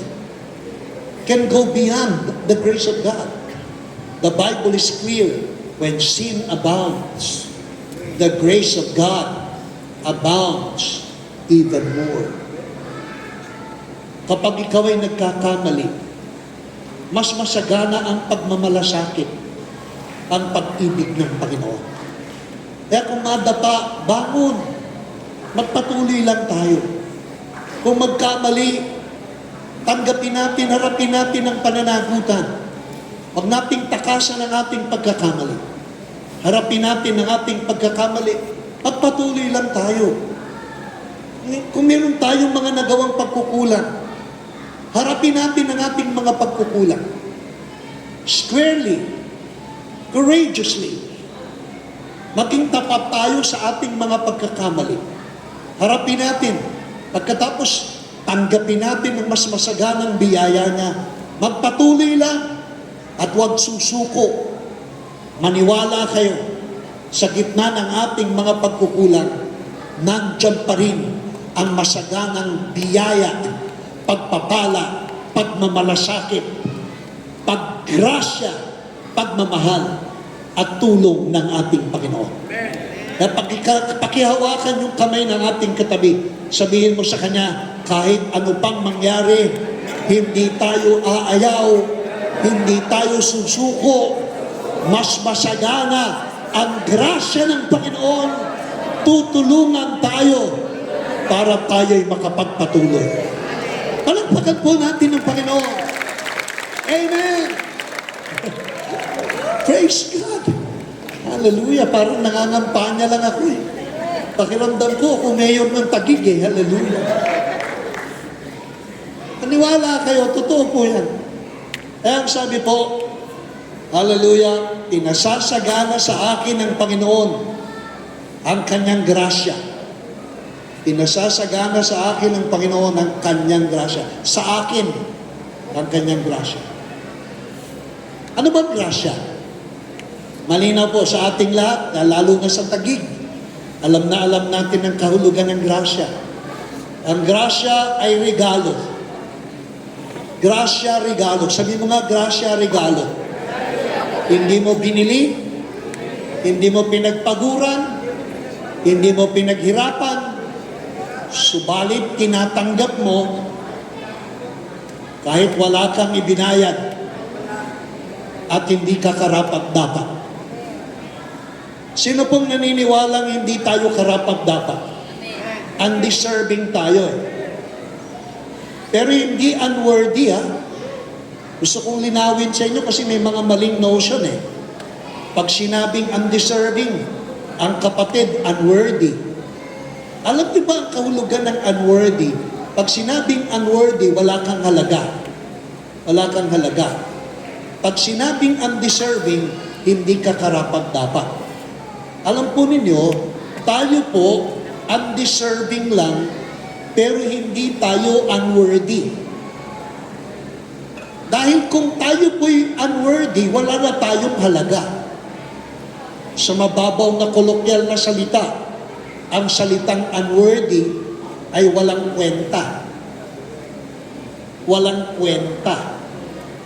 can go beyond the grace of God. The Bible is clear. When sin abounds, the grace of God abounds even more. Kapag ikaw ay nagkakamali, mas masagana ang pagmamalasakit, ang pag-ibig ng Panginoon. Kaya kung madapa, bangon. Magpatuloy lang tayo. Kung magkamali, tanggapin natin, harapin natin ang pananagutan. Huwag nating takasan ang ating pagkakamali. Harapin natin ang ating pagkakamali. Magpatuloy lang tayo. Kung meron tayong mga nagawang pagkukulang, harapin natin ang ating mga pagkukulang. Squarely, courageously, maging tapat tayo sa ating mga pagkakamali. Harapin natin. Pagkatapos, tanggapin natin ang mas masaganang biyaya niya. Magpatuloy lang at huwag susuko. Maniwala kayo, sa gitna ng ating mga pagkukulang, nandiyan pa rin ang masaganang biyaya, pagpapala, pagmamalasakit, paggrasya, pagmamahal, at tulong ng ating Panginoon. Kaya pakihawakan yung kamay ng ating katabi. Sabihin mo sa kanya, kahit ano pang mangyari, hindi tayo aayaw, hindi tayo susuko, mas masagana ang grasya ng Panginoon, tutulungan tayo para tayo'y makapagpatuloy. Palagpagan po natin ng Panginoon. Amen! Praise God! Hallelujah! Parang nangangampanya lang ako eh. Pakiramdam ko kung mayor ng Taguig eh. Hallelujah! Paniwala kayo, totoo po yan. Kaya ang sabi po, hallelujah, pinasasagana sa akin ng Panginoon ang kanyang grasya. Pinasasagana sa akin ng Panginoon ang kanyang grasya. Sa akin, ang kanyang grasya. Ano bang grasya? Malinaw po sa ating lahat, lalo na sa Taguig. Alam na alam natin ang kahulugan ng grasya. Ang grasya ay regalo. Grasya, regalo. Sabi mo nga, grasya, regalo. Hindi mo binili, hindi mo pinagpaguran, hindi mo pinaghirapan, subalit tinatanggap mo kahit wala kang ibinayad at hindi ka karapat-dapat. Sino pong naniniwalang hindi tayo karapat-dapat? Undeserving tayo eh. Pero hindi unworthy ha. Gusto kong linawin sa inyo kasi may mga maling notion eh. Pag sinabing undeserving, ang kapatid unworthy. Alam niyo ba ang kahulugan ng unworthy? Pag sinabing unworthy, wala kang halaga. Wala kang halaga. Pag sinabing undeserving, hindi ka karapat-dapat. Alam po ninyo, tayo po undeserving lang, pero hindi tayo unworthy. Dahil kung tayo po'y unworthy, wala na tayong halaga. Sa mababaw na kolokyal na salita, ang salitang unworthy ay walang kwenta. Walang kwenta.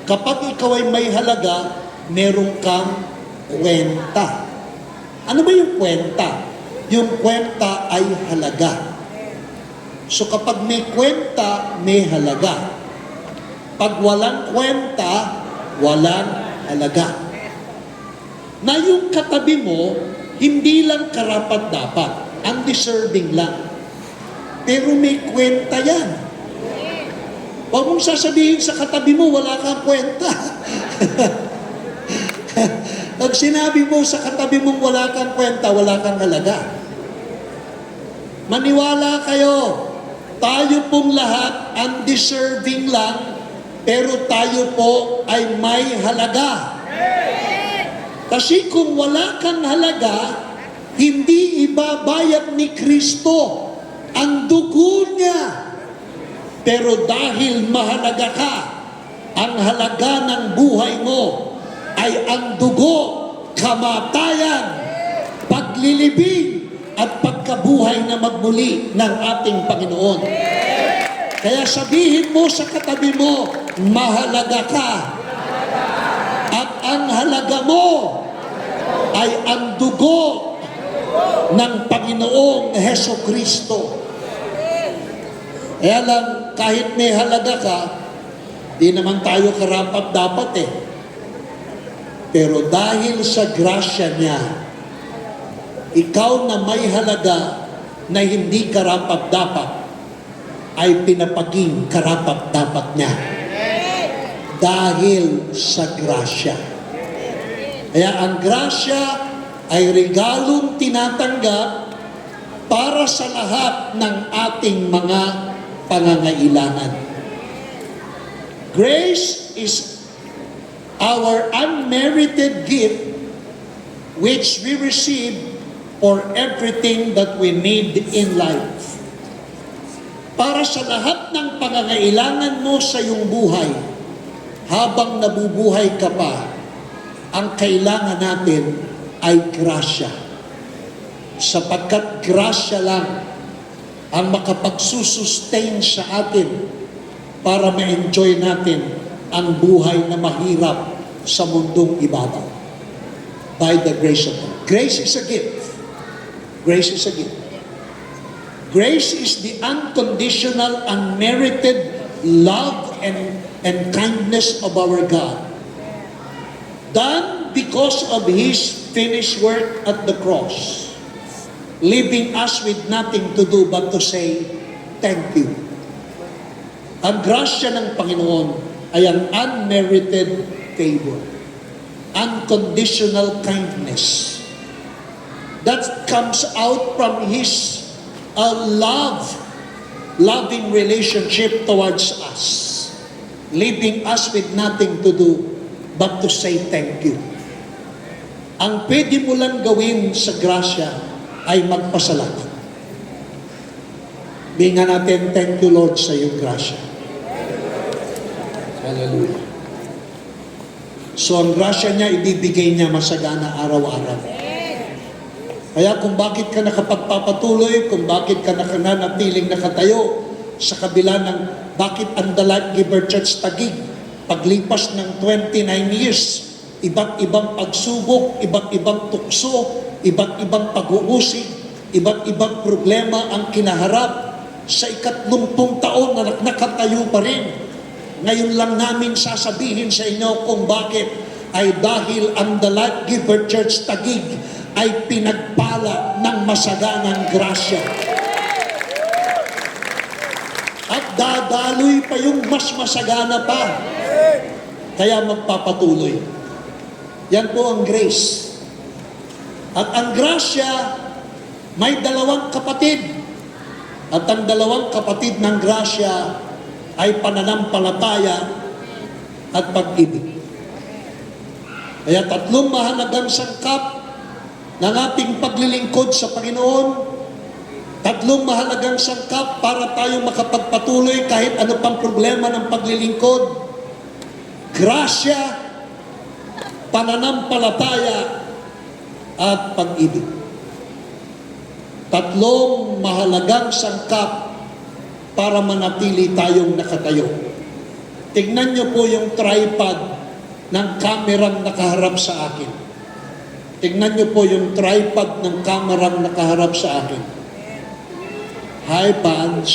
Kapag ikaw ay may halaga, meron kang kwenta. Ano ba yung kwenta? Yung kwenta ay halaga. So kapag may kwenta, may halaga. Pag walang kwenta, walang halaga. Na yung katabi mo, hindi lang karapat-dapat, undeserving lang. Pero may kwenta yan. Huwag mong sasabihin sa katabi mo, wala kang kwenta. Pag sinabi mo sa katabi mong wala kang kwenta, wala kang halaga. Maniwala kayo, tayo pong lahat undeserving lang, pero tayo po ay may halaga. Kasi kung wala kang halaga, hindi ibabayad ni Kristo ang dugo niya. Pero dahil mahalaga ka, ang halaga ng buhay mo ay ang dugo, kamatayan, paglilibing, at pagkabuhay na magmuli ng ating Panginoon. Kaya sabihin mo sa katabi mo, mahalaga ka. At ang halaga mo ay ang dugo ng Panginoong Hesukristo. Kaya lang, kahit may halaga ka, di naman tayo karapat-dapat eh. Pero dahil sa grasya niya, ikaw na may halaga na hindi karapat-dapat, ay pinapaging karapat-dapat niya. Dahil sa grasya. Kaya ang grasya ay regalong tinatanggap para sa lahat ng ating mga pangangailangan. Grace is our unmerited gift which we receive for everything that we need in life. Para sa lahat ng pangangailangan mo sa iyong buhay, habang nabubuhay ka pa, ang kailangan natin ay grasya. Sapagkat grasya lang ang makapagsusustain sa atin para ma-enjoy natin ang buhay na mahirap sa mundong ibabaw. By the grace of God. Grace is a gift. Grace is a gift. Grace is the unconditional, unmerited love and kindness of our God. Done because of His finished work at the cross. Leaving us with nothing to do but to say, thank you. Ang grasya ng Panginoon ay ang unmerited favor. Unconditional kindness. That comes out from His loving relationship towards us, leaving us with nothing to do but to say thank you. Ang pwede mo lang gawin sa grasya ay magpasalamat. Binga natin, thank you Lord sa iyong grasya. Hallelujah. So ang grasya niya, ibibigay niya masagana araw-araw. Kaya kung bakit ka nakapagpapatuloy, kung bakit ka nanatiling nakatayo sa kabila ng bakit ang The Life Giver Church Taguig, paglipas ng 29 years, iba't ibang pagsubok, iba't ibang tukso, iba't ibang pag-uusig, iba't ibang problema ang kinaharap sa 30 taon na nakatayo pa rin. Ngayon lang namin sasabihin sa inyo kung bakit ay dahil ang The Life Giver Church Taguig ay pinagpala ng masaganang grasya. At dadaloy pa yung mas masagana pa. Kaya magpapatuloy. Yan po ang grace. At ang grasya, may dalawang kapatid. At ang dalawang kapatid ng grasya ay pananampalataya at pag-ibig. Kaya tatlong mahalagang sangkap ng ating paglilingkod sa Panginoon, tatlong mahalagang sangkap para tayo makapagpatuloy kahit ano pang problema ng paglilingkod: grasya, pananampalataya, at pag-ibig. Tatlong mahalagang sangkap para manatili tayong nakatayo. Tignan niyo po yung tripod ng kamerang nakaharap sa akin. Tignan niyo po yung tripod ng kamerang nakaharap sa akin. Hi, Pans.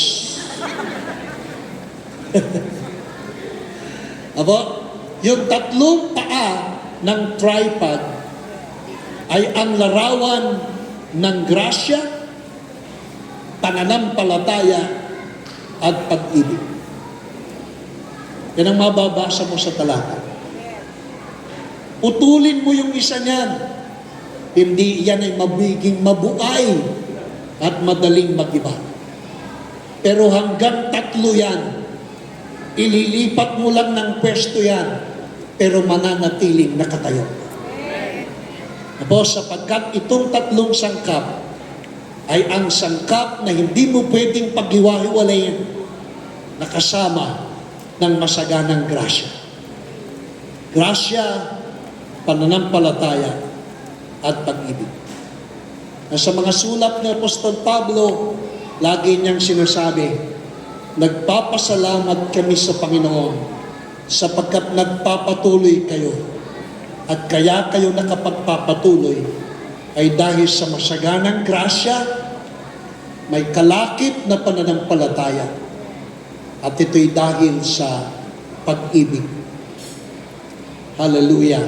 Aba, yung tatlong paa ng tripod ay ang larawan ng grasya, pananampalataya, at pag-ibig. Yan ang mababasa mo sa talata. Putulin mo yung isa niyan. Hindi yan ay mabiging mabuay at madaling mag-iba. Pero hanggang 3 yan, ililipat mo lang ng pwesto yan, pero mananatiling nakatayo. Tapos sapagkat itong 3 sangkap ay ang sangkap na hindi mo pwedeng paghiwa-hiwalayin na kasama ng masaganang grasya. Grasya, pananampalataya, at pag-ibig. Sa mga sulat ni Apostol Pablo, lagi niyang sinasabi, nagpapasalamat kami sa Panginoon sapagkat nagpapatuloy kayo. At kaya kayo nakapagpapatuloy ay dahil sa masaganang grasya, may kalakip na pananampalataya. At ito'y dahil sa pag-ibig. Hallelujah.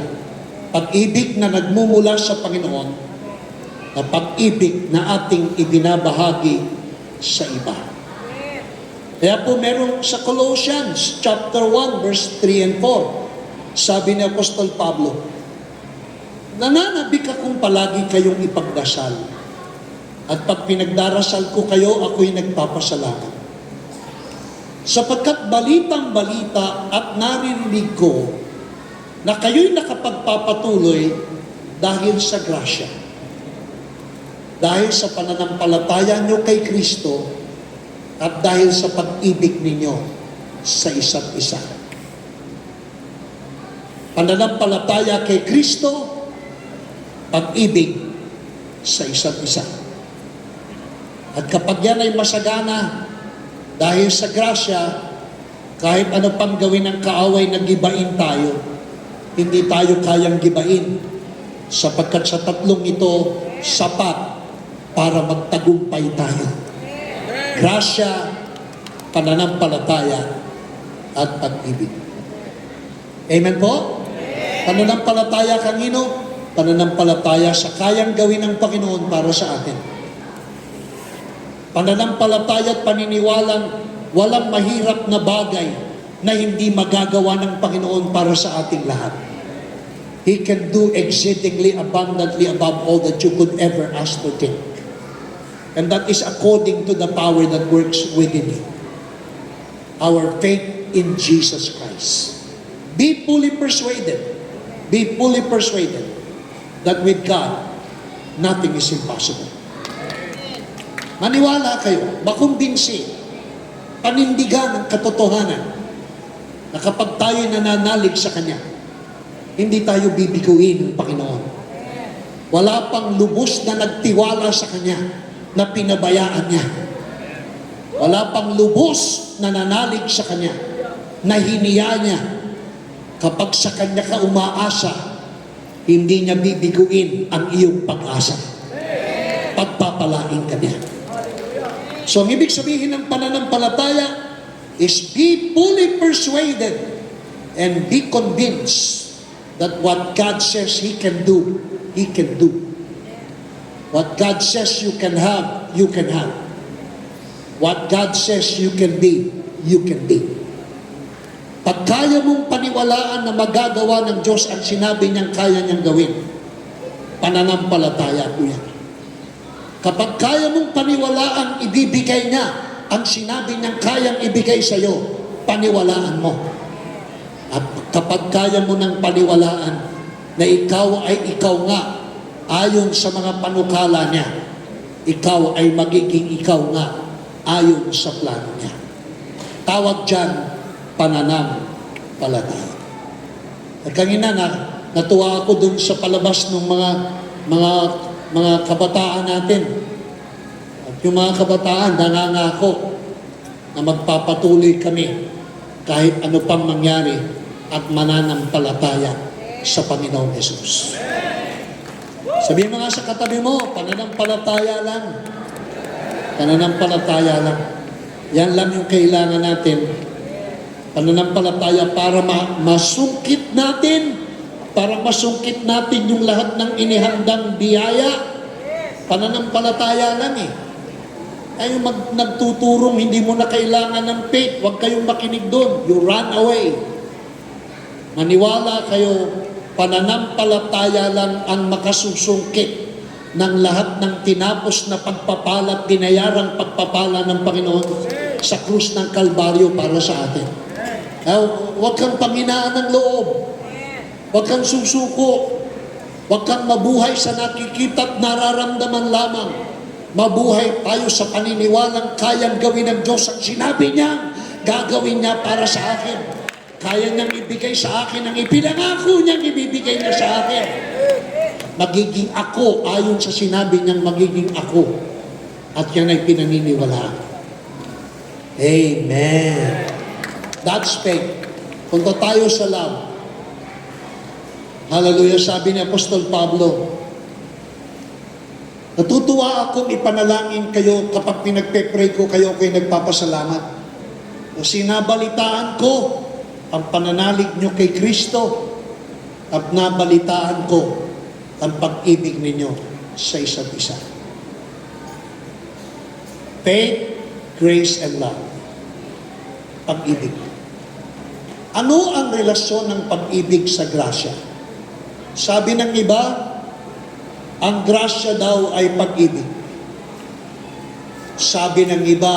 Pag-ibig na nagmumula sa Panginoon, na pag-ibig na ating ibinabahagi sa iba. Kaya po meron sa Colossians chapter 1 verse 3 and 4, sabi ni Apostol Pablo, nananabik akong palagi kayong ipagdasal, at pag pinagdarasal ko kayo, ako'y nagpapasalamat. Sapagkat balitang-balita at naririnig ko na kayo'y nakapagpapatuloy dahil sa grasya. Dahil sa pananampalataya nyo kay Kristo at dahil sa pag-ibig ninyo sa isa't isa. Pananampalataya kay Kristo, pag-ibig sa isa't isa. At kapag yan ay masagana, dahil sa grasya, kahit ano pang gawin ng kaaway na gibain tayo, hindi tayo kayang gibain, sapagkat sa 3 ito, sapat para magtagumpay tayo. Grasya, pananampalataya, at pag-ibig. Amen po? Pananampalataya kanino? Pananampalataya sa kayang gawin ng Panginoon para sa atin. Pananampalataya at paniniwalang walang mahirap na bagay na hindi magagawa ng Panginoon para sa ating lahat. He can do exceedingly abundantly above all that you could ever ask or think. And that is according to the power that works within you. Our faith in Jesus Christ. Be fully persuaded that with God, nothing is impossible. Maniwala kayo, makumbinsi, panindigan ang katotohanan na kapag tayo nananalig sa Kanya, hindi tayo bibiguin ng Panginoon. Wala pang lubos na nagtiwala sa Kanya na pinabayaan Niya. Wala pang lubos na nanalig sa Kanya na hiniya Niya. Kapag sa Kanya ka umaasa, hindi Niya bibiguin ang iyong pag-asa. Pagpapalain ka Niya. So, ang ibig sabihin ng pananampalataya is be fully persuaded and be convinced that what God says He can do, He can do. What God says you can have, you can have. What God says you can be, you can be. Pag kaya mong paniwalaan na magagawa ng Diyos ang sinabi niyang kaya niyang gawin, pananampalataya po yan. Kapag kaya mong paniwalaan, ibibigay niya ang sinabi niyang kayang ibigay sa iyo, paniwalaan mo. At kapag kaya mo ng paniwalaan na ikaw ay ikaw nga, ayon sa mga panukala niya, ikaw ay magiging ikaw nga, ayon sa plano niya. Tawag dyan, pananampalataya. At kanina natuwa ako dun sa palabas ng mga kabataan natin. At yung mga kabataan, nangangako na magpapatuloy kami kahit ano pang mangyari at mananampalataya sa Panginoong Hesus. Sabihin mo nga sa katabi mo, pananampalataya lang. Pananampalataya lang. Yan lang yung kailangan natin. Pananampalataya para masungkit natin, para masungkit natin yung lahat ng inihandang biyaya. Pananampalataya lang eh. Ay nagtuturong, hindi mo na kailangan ng faith. Huwag kayong makinig doon. You run away. Maniwala kayo, pananampalataya lang ang makasusungkit ng lahat ng tinapos na pagpapala at binayarang pagpapala ng Panginoon. sa krus ng Kalbaryo para sa atin. Huwag kang panghinaan ng loob. Huwag kang susuko. Huwag kang mabuhay sa nakikita at nararamdaman lamang. Mabuhay tayo sa paniniwalang kayang gawin ng Diyos ang sinabi niya, gagawin niya para sa akin. Kaya niyang ibigay sa akin ang ipinangako niyang ibibigay niya sa akin. Magiging ako, ayon sa sinabi niyang magiging ako. At yan ay pinaniniwalaan. Amen. That's faith. Punta tayo sa love. Hallelujah, sabi ni Apostol Pablo, natutuwa akong ipanalangin kayo kapag pinagpe-pray ko kayo ko'y nagpapasalamat. Sinabalitaan ko ang pananalig nyo kay Kristo at nabalitaan ko ang pag-ibig ninyo sa isa't isa. Faith, grace, and love. Pag-ibig. Ano ang relasyon ng pag-ibig sa grasya? Sabi ng iba, ang grasya daw ay pag-ibig. Sabi ng iba,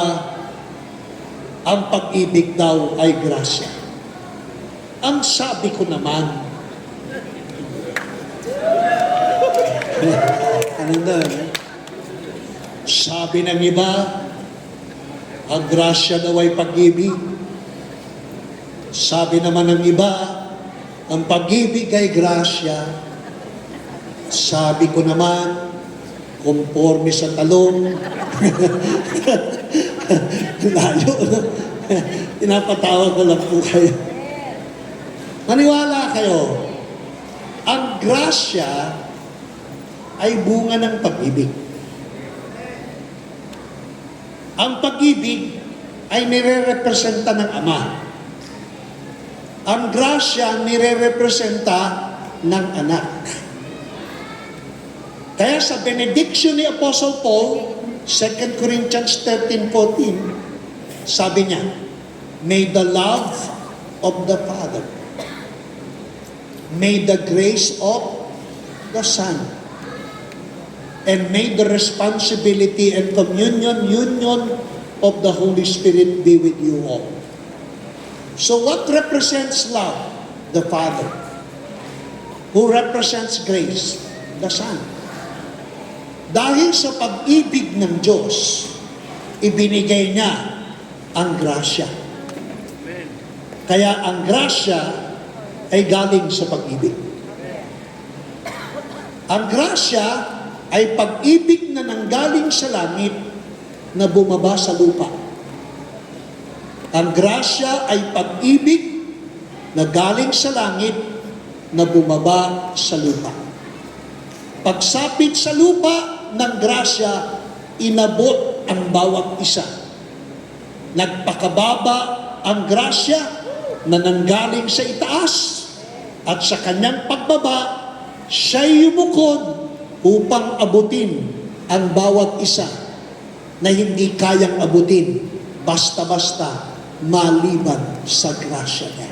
ang pag-ibig daw ay grasya. Ang sabi ko naman, ano na? Sabi ng iba, ang grasya daw ay pag-ibig. Sabi naman ng iba, ang pag-ibig ay grasya. Sabi ko naman, conforme sa talong. Layo, no? Pinapatawa ko lang po kayo. Maniwala kayo, ang grasya ay bunga ng pag-ibig. Ang pag-ibig ay nire-representa ng Ama. Ang grasya nire-representa ng anak. Kaya sa benediction ni Apostle Paul, 2 Corinthians 13:14, sabi niya, may the love of the Father, may the grace of the Son, and may the responsibility and union of the Holy Spirit be with you all. So what represents love? The Father. Who represents grace? The Son. Dahil sa pag-ibig ng Diyos, ibinigay niya ang grasya. Kaya ang grasya ay galing sa pag-ibig. Ang grasya ay pag-ibig na nanggaling sa langit na bumaba sa lupa. Ang grasya ay pag-ibig na galing sa langit na bumaba sa lupa. Pagsapit sa lupa ng grasya, inabot ang bawat isa. Nagpakababa ang grasya na nanggaling sa itaas at sa kanyang pagbaba, siya'y yumukod upang abutin ang bawat isa na hindi kayang abutin basta-basta maliban sa grasya niya.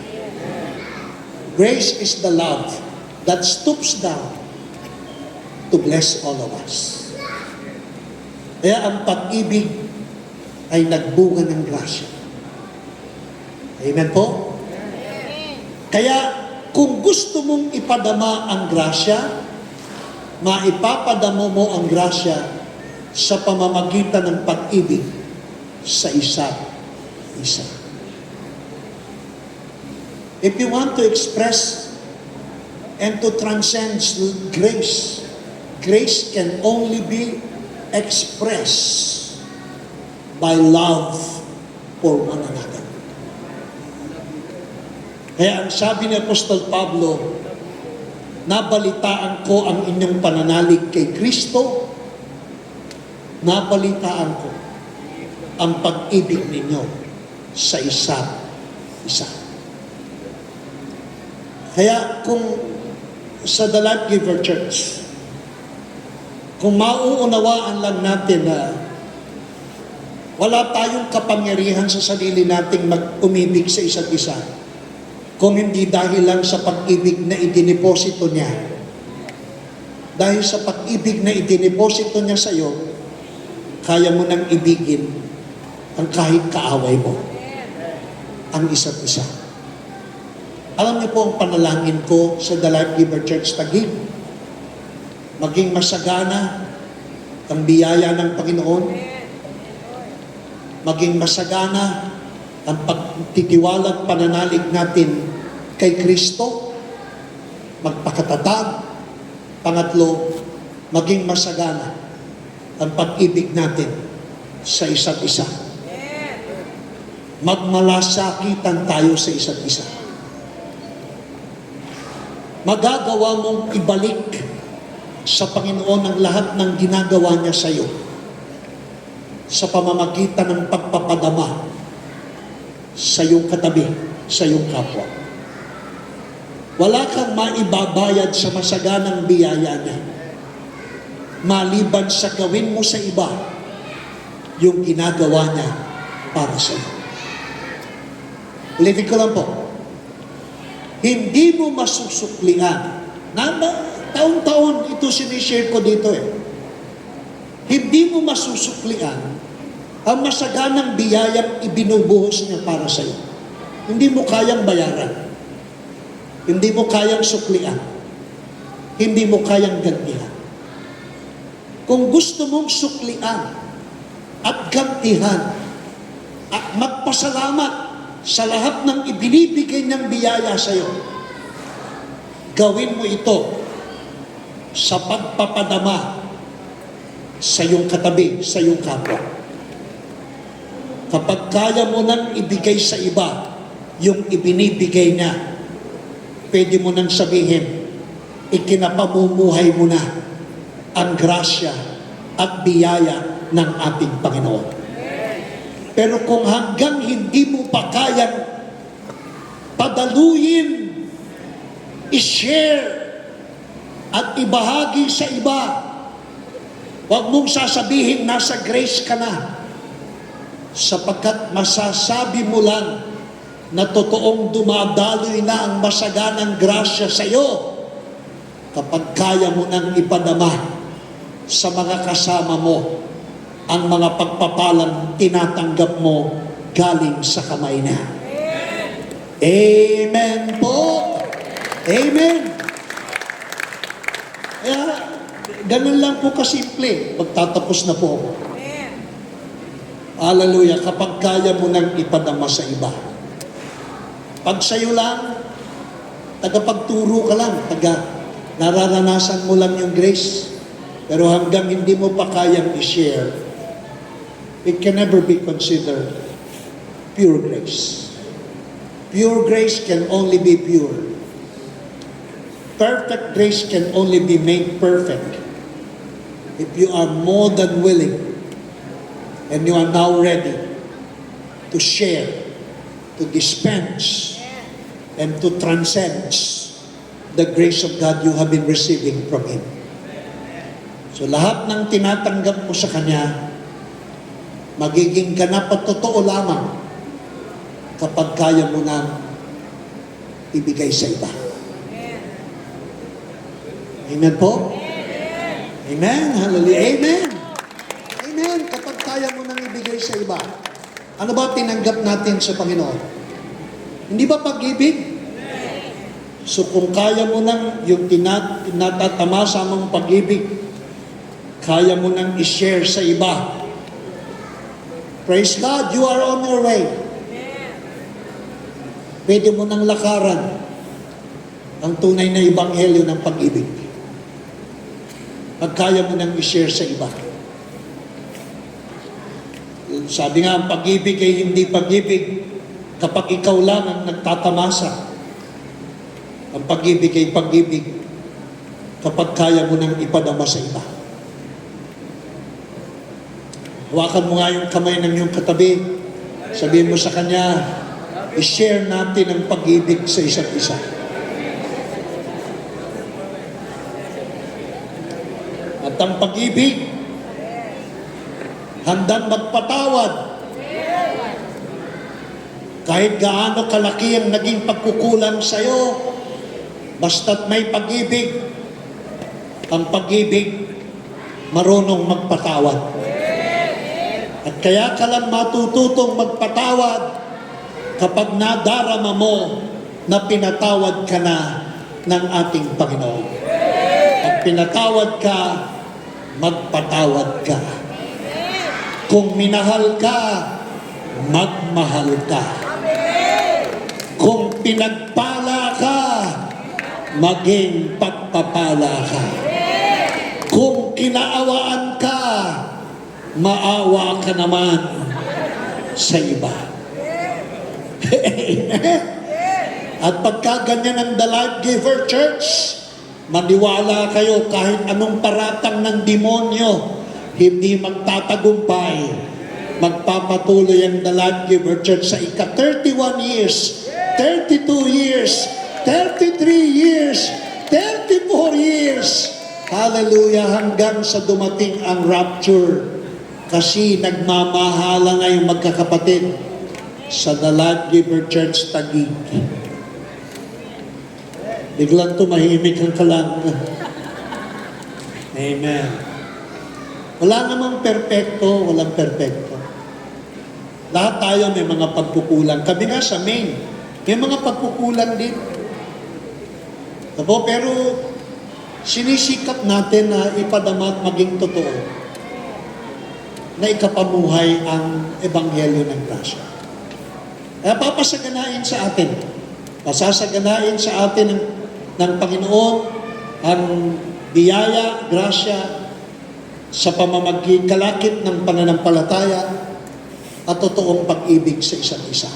Grace is the love that stoops down to bless all of us. Kaya ang pag-ibig ay nagbunga ng grasya. Amen po? Kaya kung gusto mong ipadama ang grasya, maipapadamo mo ang grasya sa pamamagitan ng pag-ibig sa isa't isa. If you want to express and to transcend grace, grace can only be expressed by love for one another. Kaya ang sabi ni Apostol Pablo, nabalitaan ko ang inyong pananalig kay Kristo, nabalitaan ko ang pag-ibig ninyo sa isa't isa. Kaya kung sa The Life Giver Church, kung mauunawaan lang natin na wala tayong kapangyarihan sa sarili nating mag-umibig sa isa't isa, kung hindi dahil lang sa pag-ibig na idiniposito niya. Dahil sa pag-ibig na idiniposito niya sa iyo, kaya mo nang ibigin ang kahit kaaway mo, ang isa't isa. Alam niyo po ang panalangin ko sa The Life Giver Church Taguig, maging masagana ang biyaya ng Panginoon, maging masagana ang pagtitiwala at pananalig natin kay Kristo, magpakatatag. Pangatlo, maging masagana ang pag-ibig natin sa isa't isa. Magmalasakitan tayo sa isa't isa. Magagawa mong ibalik sa Panginoon ang lahat ng ginagawa niya sa iyo sa pamamagitan ng pagpapadama sa iyong katabi, sa iyong kapwa. Wala kang maibabayad sa masaganang biyaya niya maliban sa gawin mo sa iba yung ginagawa niya para sa iyo. Ulitin ko lang po, hindi mo masusuklian. Taon-taon ito sinishare ko dito eh. Hindi mo masusuklian ang masaganang biyayang ibinubuhos niya para sa iyo. Hindi mo kayang bayaran. Hindi mo kayang suklian. Hindi mo kayang gantihan. Kung gusto mong suklian at gantihan at magpasalamat sa lahat ng ibinibigay niyang biyaya sa iyo, gawin mo ito sa pagpapadama sa iyong katabi, sa iyong kapwa. Kapag kaya mo nang ibigay sa iba yung ibinibigay niya, pwede mo nang sabihin, ikinapamumuhay mo na ang grasya at biyaya ng ating Panginoon. Pero kung hanggang hindi mo pa kayang padaluyin, i-share, at ibahagi sa iba, huwag mong sasabihin nasa grace ka na, sapagkat masasabi mo lang na totoong dumadaloy na ang masaganang grasya sa iyo kapag kaya mo nang ipadama sa mga kasama mo ang mga pagpapalang tinatanggap mo galing sa kamay niya. Amen po! Amen! Kaya, ganun lang po kasimple. Magtatapos na po ako. Hallelujah! Kapag kaya mo nang ipadama sa iba. Pag sa'yo lang, tagapagturo ka lang, nararanasan mo lang yung grace, pero hanggang hindi mo pa kayang i-share, it can never be considered pure grace. Pure grace can only be pure. Perfect grace can only be made perfect if you are more than willing and you are now ready to share, to dispense, and to transcend the grace of God you have been receiving from Him. So lahat ng tinatanggap mo sa Kanya, magiging ganap at totoo lamang kapag kaya mo na ibigay sa iba. Amen po? Amen. Hallelujah. Amen. Amen. Kapag kaya mo nang ibigay sa iba, ano ba tinanggap natin sa Panginoon? Hindi ba pag-ibig? So kung kaya mo nang yung tinatamasa mong pag-ibig, kaya mo nang i-share sa iba, praise God, you are on your way. Pwede mo nang lakaran ang tunay na ebanghelyo ng pag-ibig. Pag kaya mo nang i-share sa iba. Sabi nga, ang pag-ibig ay hindi pag-ibig kapag ikaw lang ang nagtatamasa. Ang pag-ibig ay pag-ibig kapag kaya mo nang ipadama sa iba. Hawakan mo nga yung kamay ng iyong katabi. Sabihin mo sa kanya, i-share natin ang pag-ibig sa isa't isa. At ang pag-ibig, handang magpatawad. Kahit gaano kalaki ang naging pagkukulang sa'yo, basta't may pag-ibig, ang pag-ibig marunong magpatawad. At kaya ka lang matututong magpatawad kapag nadarama mo na pinatawad ka na ng ating Panginoon. Pag pinatawad ka, magpatawad ka. Kung minahal ka, magmahal ka. Kung pinagpala ka, maging pagpapala ka. Kung kinaawaan ka, maawa ka naman sa iba. At pagka ganyan ang The Life Giver Church, maniwala kayo kahit anong paratang ng demonyo, hindi magtatagumpay. Magpapatuloy ang The Life Giver Church sa ika-31 years, 32 years, 33 years, 34 years. Hallelujah, hanggang sa dumating ang rapture. Kasi nagmamahala nga yung magkakapatid sa The Life Giver Church Taguig. Biglang tumahimik ang kalang. Amen. Wala namang perpekto, walang perpekto. Lahat tayo may mga pagkukulang. Kami nga sa main, may mga pagkukulang din. Pero sinisikap natin na ipadama at maging totoo na ikapamuhay ang Ebanghelyo ng Grasya. Kaya papasaganain sa atin. Pasasaganain sa atin ng Panginoon ang biyaya, grasya, sa pamamagi kalakip ng pananampalataya at totoong pag-ibig sa isa't isa.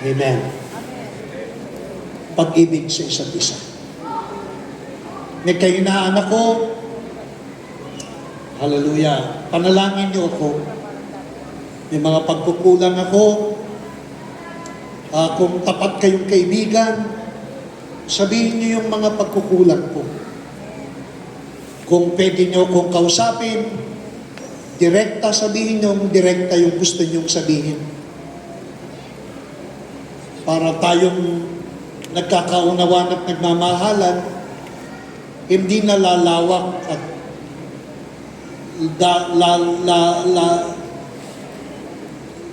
Amen. Pag-ibig sa isa't isa. May kahinaan ako, hallelujah, panalangin niyo ako. May mga pagkukulang ako. Kung tapat kayong kaibigan, sabihin niyo yung mga pagkukulang ko. Kung pwede niyo kong kausapin, direkta sabihin niyo, direkta yung gusto niyong sabihin. Para tayong nagkakaunawan at nagmamahalan, hindi na lalawak at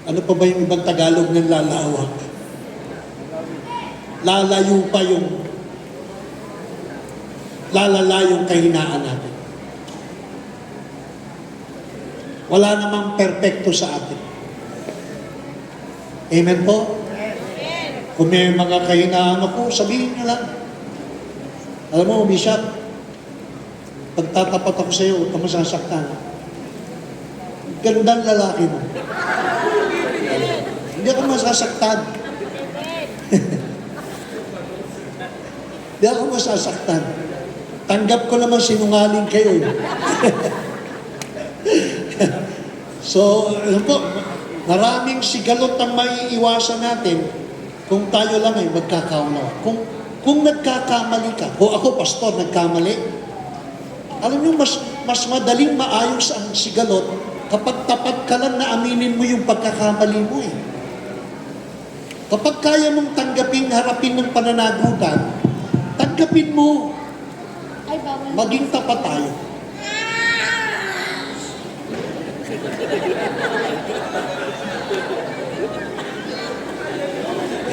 ano pa ba yung ibang Tagalog ng lalawak? Lalayo pa yung lalala yung kahinaan natin. Wala namang perpekto sa atin. Amen po? Kung may mga kahinaan ako, sabihin niyo lang. Alam mo, Bishop, pagtatapat ako sa iyo, huwag ka masasaktan. Gandang lalaki mo. Hindi ako masasaktan. Hindi ako masasaktan. Tanggap ko naman sinungaling kayo. So, po, maraming sigalot ang maiiwasan natin kung tayo lang ay magkakaunawa. Kung nagkakamali ka, o ako, pastor, nagkamali, alam niyo, mas madaling maayos ang sigalot kapag tapat ka lang na aminin mo yung pagkakamali mo eh. Kapag kaya mong tanggapin, harapin ng pananagutan, tanggapin mo. Maging tapat tayo.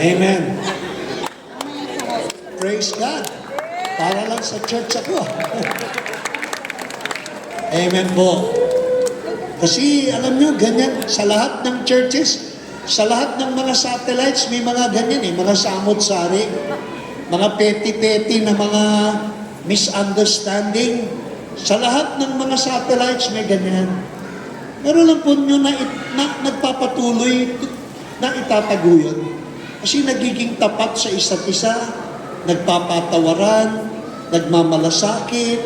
Amen. Praise God. Para lang sa church ako. Amen po. Kasi alam nyo, ganyan, sa lahat ng churches, sa lahat ng mga satellites, may mga ganyan eh, mga samot-sari, mga petty-petty na mga misunderstanding. Sa lahat ng mga satellites, may ganyan. Meron lang po nyo na nagpapatuloy na itataguyod. Kasi nagiging tapat sa isa't isa, nagpapatawaran, nagmamalasakit,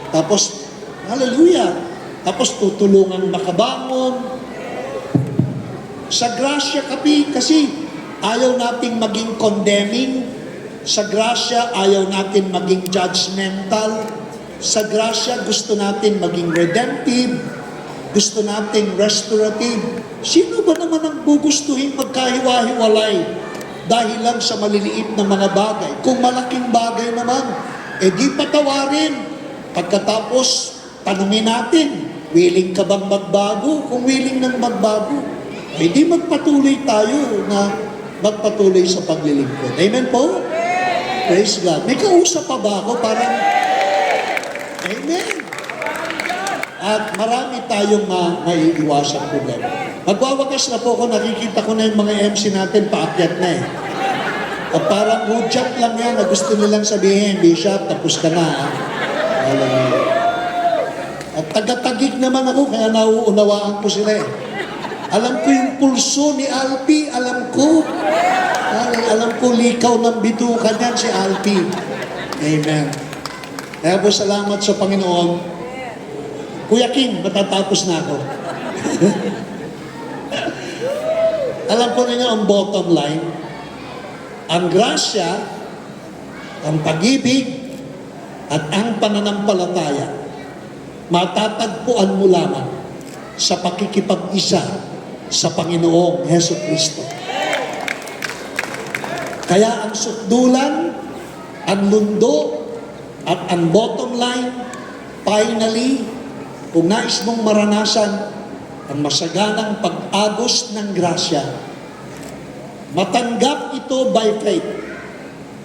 tapos, hallelujah, tapos tutulungan makabangon. Sa grasya kasi ayaw nating maging condemning. Sa grasya, ayaw natin maging judgmental. Sa grasya, gusto natin maging redemptive. Gusto natin restorative. Sino ba naman ang gugustuhin magkahiwa-hiwalay dahil lang sa maliliit na mga bagay? Kung malaking bagay naman, di patawarin. Pagkatapos, tanungin natin, willing ka bang magbago? Kung willing nang magbago, hindi magpatuloy tayo na magpatuloy sa paglilingkod. Amen po? Praise God. May kausap pa ba ako? Parang, amen. At marami tayong maiiwasang problema. Magwawakas na po ako, nakikita ko na yung mga MC natin, paakyat na eh. At parang hudyat lang yan na gusto nilang sabihin, Bishop, tapos ka na. Hallelujah. At taga-tagig naman ako, kaya nauunawaan ko sila eh. Alam ko yung pulso ni Alpi, alam ko. Alam ko likaw ng bituka niyan si Alpi. Amen. Kaya po salamat sa Panginoon. Kuya King, matatapos na ako. Alam po ninyo ang bottom line, ang grasya, ang pag-ibig, at ang pananampalataya, matatagpuan mo lamang sa pakikipag-isa sa Panginoong Heso Kristo. Kaya ang sukdulan, ang lundo, at ang bottom line, finally, kung nais mong maranasan ang masaganang pag-agos ng grasya, matanggap ito by faith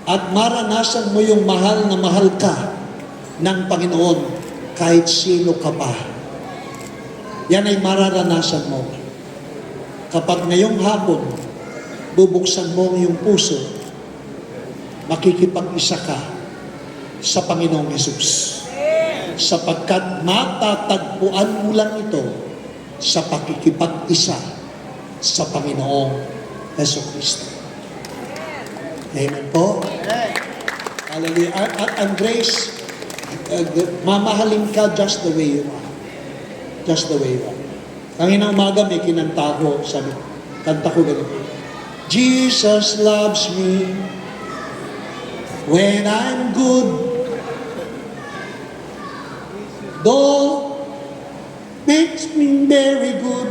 at maranasan mo yung mahal na mahal ka ng Panginoon kahit sino ka pa. Yan ay mararanasan mo kapag ngayong hapon bubuksan mo ang iyong puso, makikipag-isa ka sa Panginoong Hesus. Sapagkat matatagpuan mo lang ito sa pakikipag-isa sa Panginoong Jesucristo. Amen po. Hallelujah. At ang grace, mamahalin ka just the way you are. Just the way you are. Kanina umaga may kinanta ko, sabi, kanta ko ganito. Jesus loves me when I'm good. Though makes me very good.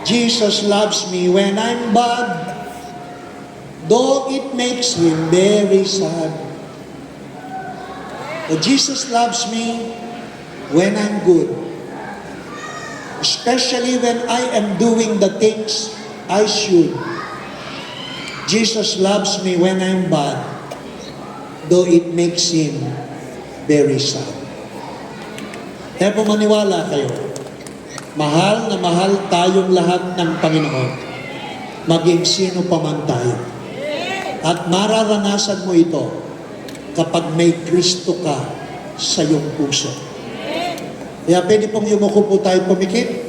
Jesus loves me when I'm bad. Though it makes him very sad. But Jesus loves me when I'm good. Especially when I am doing the things I should. Jesus loves me when I'm bad. Though it makes him very sad. Kaya po maniwala kayo, mahal na mahal tayong lahat ng Panginoon, maging sino pa man tayo. At mararanasan mo ito kapag may Kristo ka sa iyong puso. Kaya pwede pong yumuko po tayo pumikit.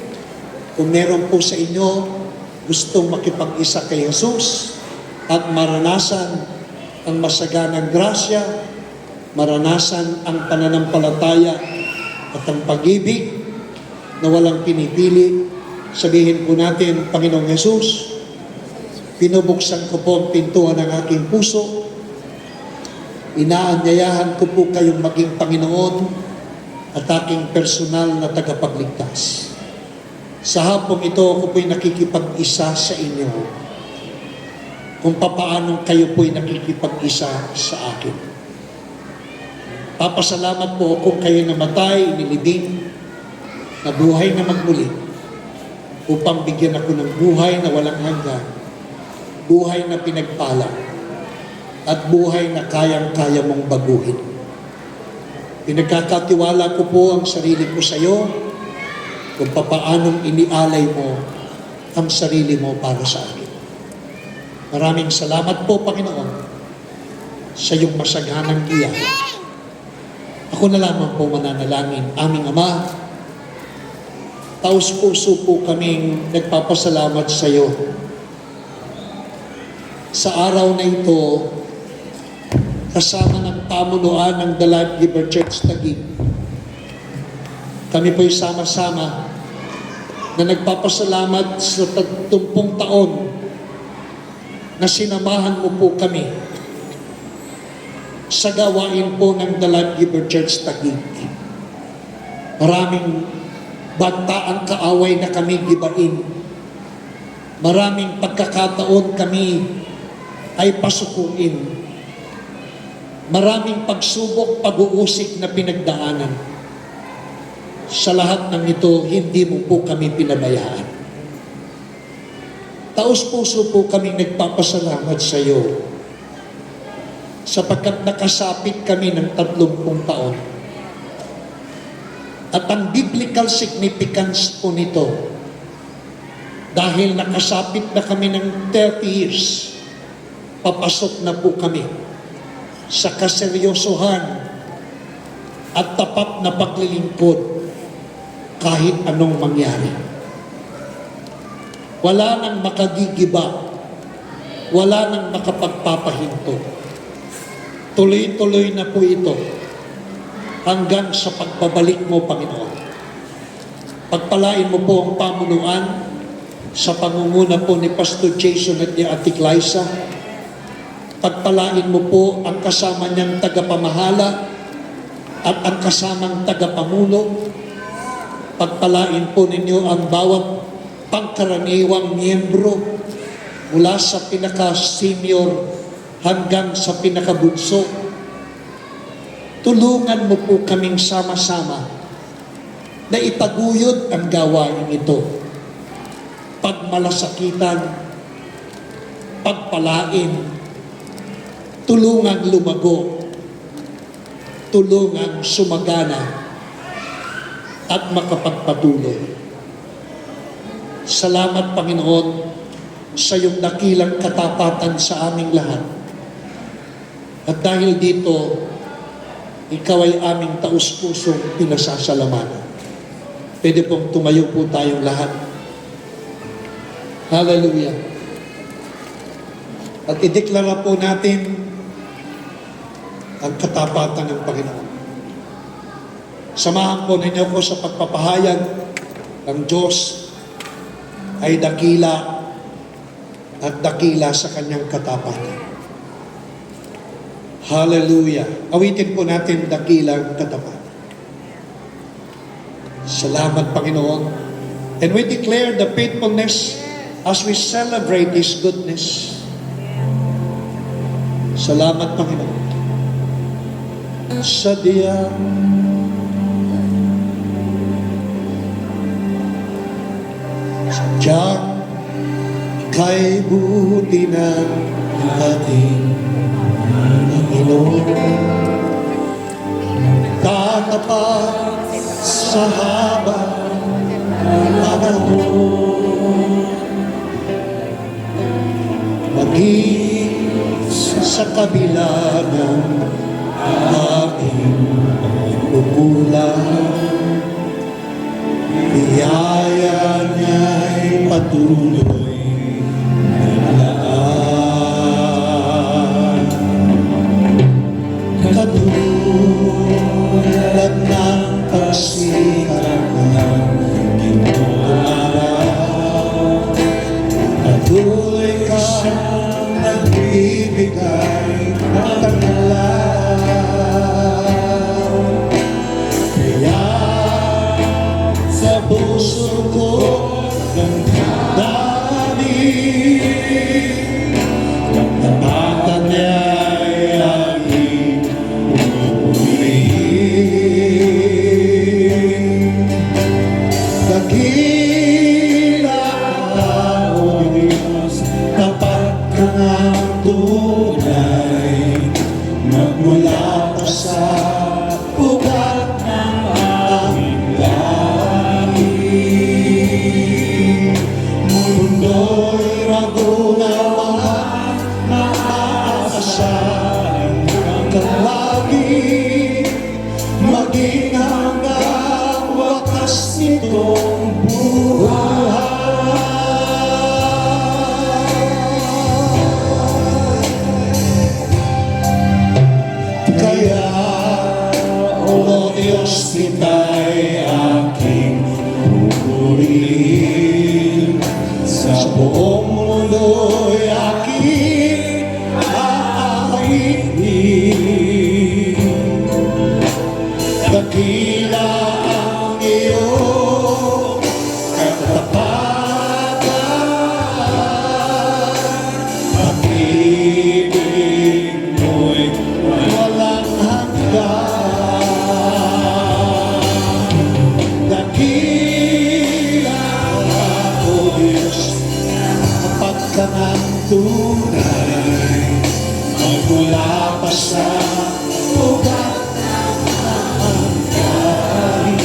Kung meron po sa inyo gustong makipag-isa kay Jesus at maranasan ang masaganang grasya, maranasan ang pananampalataya at ang pag-ibig na walang pinipili, sabihin po natin, Panginoong Hesus, pinubuksan ko po ang pintuan ng aking puso, inaanyayahan ko po kayong maging Panginoon at aking personal na tagapagligtas. Sa hapong ito, ako po'y nakikipag-isa sa inyo kung papaanong kayo po'y nakikipag-isa sa akin. Papasalamat po kung kayo namatay, nilibing, na buhay na magmuli, upang bigyan ako ng buhay na walang hanggan, buhay na pinagpala, at buhay na kayang-kaya mong baguhin. Pinagkakatiwala ko po ang sarili ko sa iyo kung papaanong inialay mo ang sarili mo para sa akin. Maraming salamat po, Panginoon, sa iyong masaganang biyaya. Ako na lamang po mananalangin. Aming Ama, taos-puso po kaming nagpapasalamat sa iyo. Sa araw na ito, kasama ng pamunuan ng The Life Giver Church Taguig, kami po'y sama-sama na nagpapasalamat sa 30 taon na sinamahan mo po kami sa gawain po ng The Life Giver Church Taguig. Maraming banta ang kaaway na kami gibain. Maraming pagkakataon kami ay pasukuin. Maraming pagsubok, pag-uusik na pinagdaanan. sa lahat ng ito, hindi mo po kami pinabayaan. Taos-puso po kami nagpapasalamat sa iyo sapagkat nakasapit kami ng 30 taon. At ang biblical significance po nito, dahil nakasapit na kami ng 30 years, papasok na po kami sa kaseryosohan at tapat na paglilingkod kahit anong mangyari. Wala nang makagigiba, wala nang makapagpapahinto. Tuloy-tuloy na po ito hanggang sa pagbabalik mo, Panginoon. Pagpalain mo po ang pamunuan sa pangunguna po ni Pastor Jason at ni Ate Glyza. Pagpalain mo po ang kasama niyang tagapamahala at ang kasamang tagapamulo. Pagpalain po ninyo ang bawat pangkaraniwang miyembro mula sa pinaka-senior hanggang sa pinakabunso. Tulungan mo po kaming sama-sama na itaguyod ang gawain ito. Pagmalasakitan, pagpalain, tulungang lumago, tulungang sumagana, at makapagpatuloy. Salamat, Panginoon, sa iyong dakilang katapatan sa aming lahat. At dahil dito, ikaw ay aming taus-pusong pinasasalamatan. Pwede pong tumayo po tayong lahat. Hallelujah. At ideklara po natin ang katapatan ng Panginoon. Samahan po ninyo ko sa pagpapahayag ng Diyos ay dakila at dakila sa kanyang katapatan. Hallelujah. Awitin po natin dakilang katapatan. Salamat, Panginoon. And we declare the faithfulness as we celebrate His goodness. Salamat, Panginoon. Sadyang kay buti ng ating Panginoon, tatapat sa haba ng panahon, maging sa kabila ng ating pagkukulang. Biyaya niya'y patuloy na laan. Katulad ng pagsikat ng gintong araw, patuloy ka nagbibigay ng taglaw. Kaya sa puso ko ng damdamin, katapatan niya'y aking pupurihin. Dakila ka, O Diyos, kapag ka ng tunay, magmula pa sa ugat ng aming langit. Mundo'y magunawa, maaasahan kang lagi, maging hanggang wakas nitong buhay. Kaya, O Diyos, kita'y aking pupurihin. Sa buong mundo'y aking aawitin. Dakila ang iyong katapatan, pag-ibig mo'y walang hanggan. tanang tunay, magmula pa sa ugat ng kahit.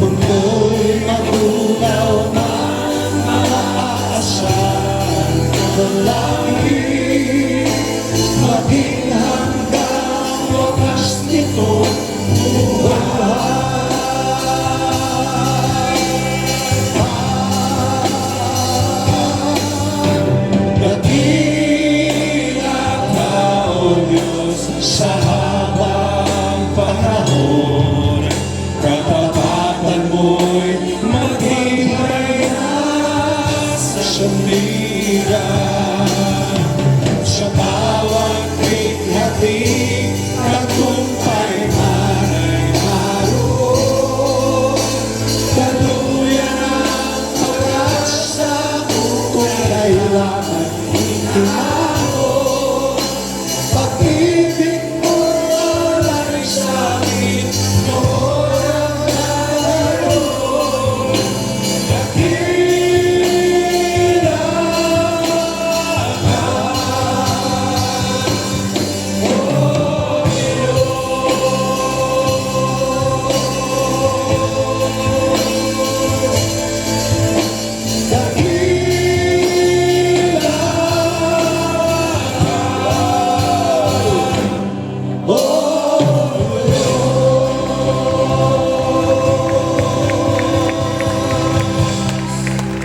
Mundo'y magunaw ng mga aasahan ng langit, maging hanggang wakas nito buhay. Sa habang panahon, katapatan mo'y maging reyna sa sandigan. Sa bawat hati, tagumpay man ay naroon. Daluyan ang pag-asa kung kailangan itinahon. Pag-ibig mo alay sa akin, noon ang naroon.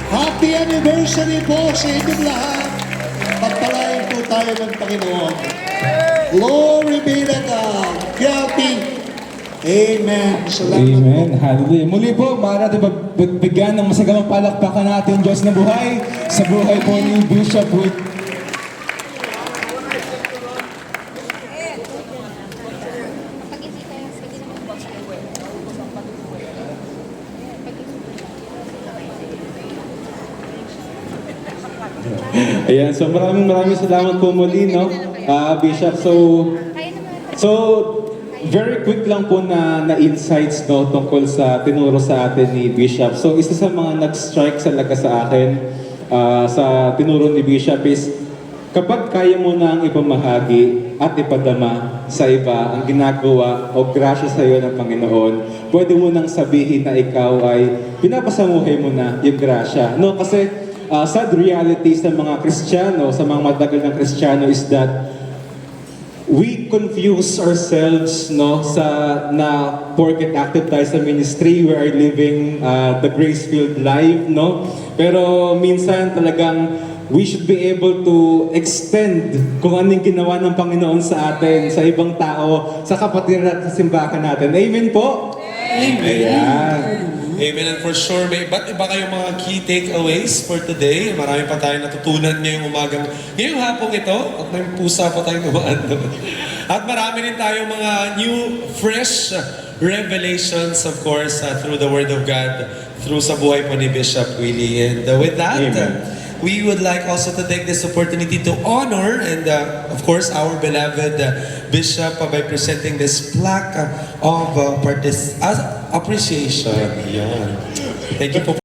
Happy anniversary po sa inyong lahat. Pagpalain po tayo ng Panginoon. Glory be to God. Happy. Amen. Salamat Amen. po. Hallelujah. Muli po, maaari natin pagbigyan ng masagamang palakpakan natin Diyos na buhay sa buhay po ni Bishop Wood. Ayan, so maraming salamat po muli, no, Bishop. So very quick lang po na insights, no, tungkol sa tinuro sa atin ni Bishop. So isa sa mga nag-strike talaga sa akin sa tinuro ni Bishop is kapag kaya mo na ang ipamahagi at ipadama sa iba ang ginagawa o grasya sa iyo ng Panginoon, pwede mo nang sabihin na ikaw ay pinapasamuhay mo na yung grasya. No, kasi sad reality sa mga Kristiyano, sa mga matagal ng Kristiyano is that we confuse ourselves, no, na porket active tayo sa ministry, we are living the grace-filled life, no? Pero minsan talagang we should be able to extend kung anong ginawa ng Panginoon sa atin, sa ibang tao, sa kapatiran at sa simbahan natin. Amen po? Amen. Ayan. Amen. And for sure, may iba't iba kayong mga key takeaways for today. Marami pa tayong natutunan ngayong umagang, ngayong hapong ito, at may pusa pa tayong dumaan doon. At marami rin tayong mga new, fresh revelations, of course, through the Word of God, through sa buhay po ni Bishop Willie. And with that, we would like also to take this opportunity to honor and of course our beloved Bishop by presenting this plaque of appreciation. Yan. Thank you po.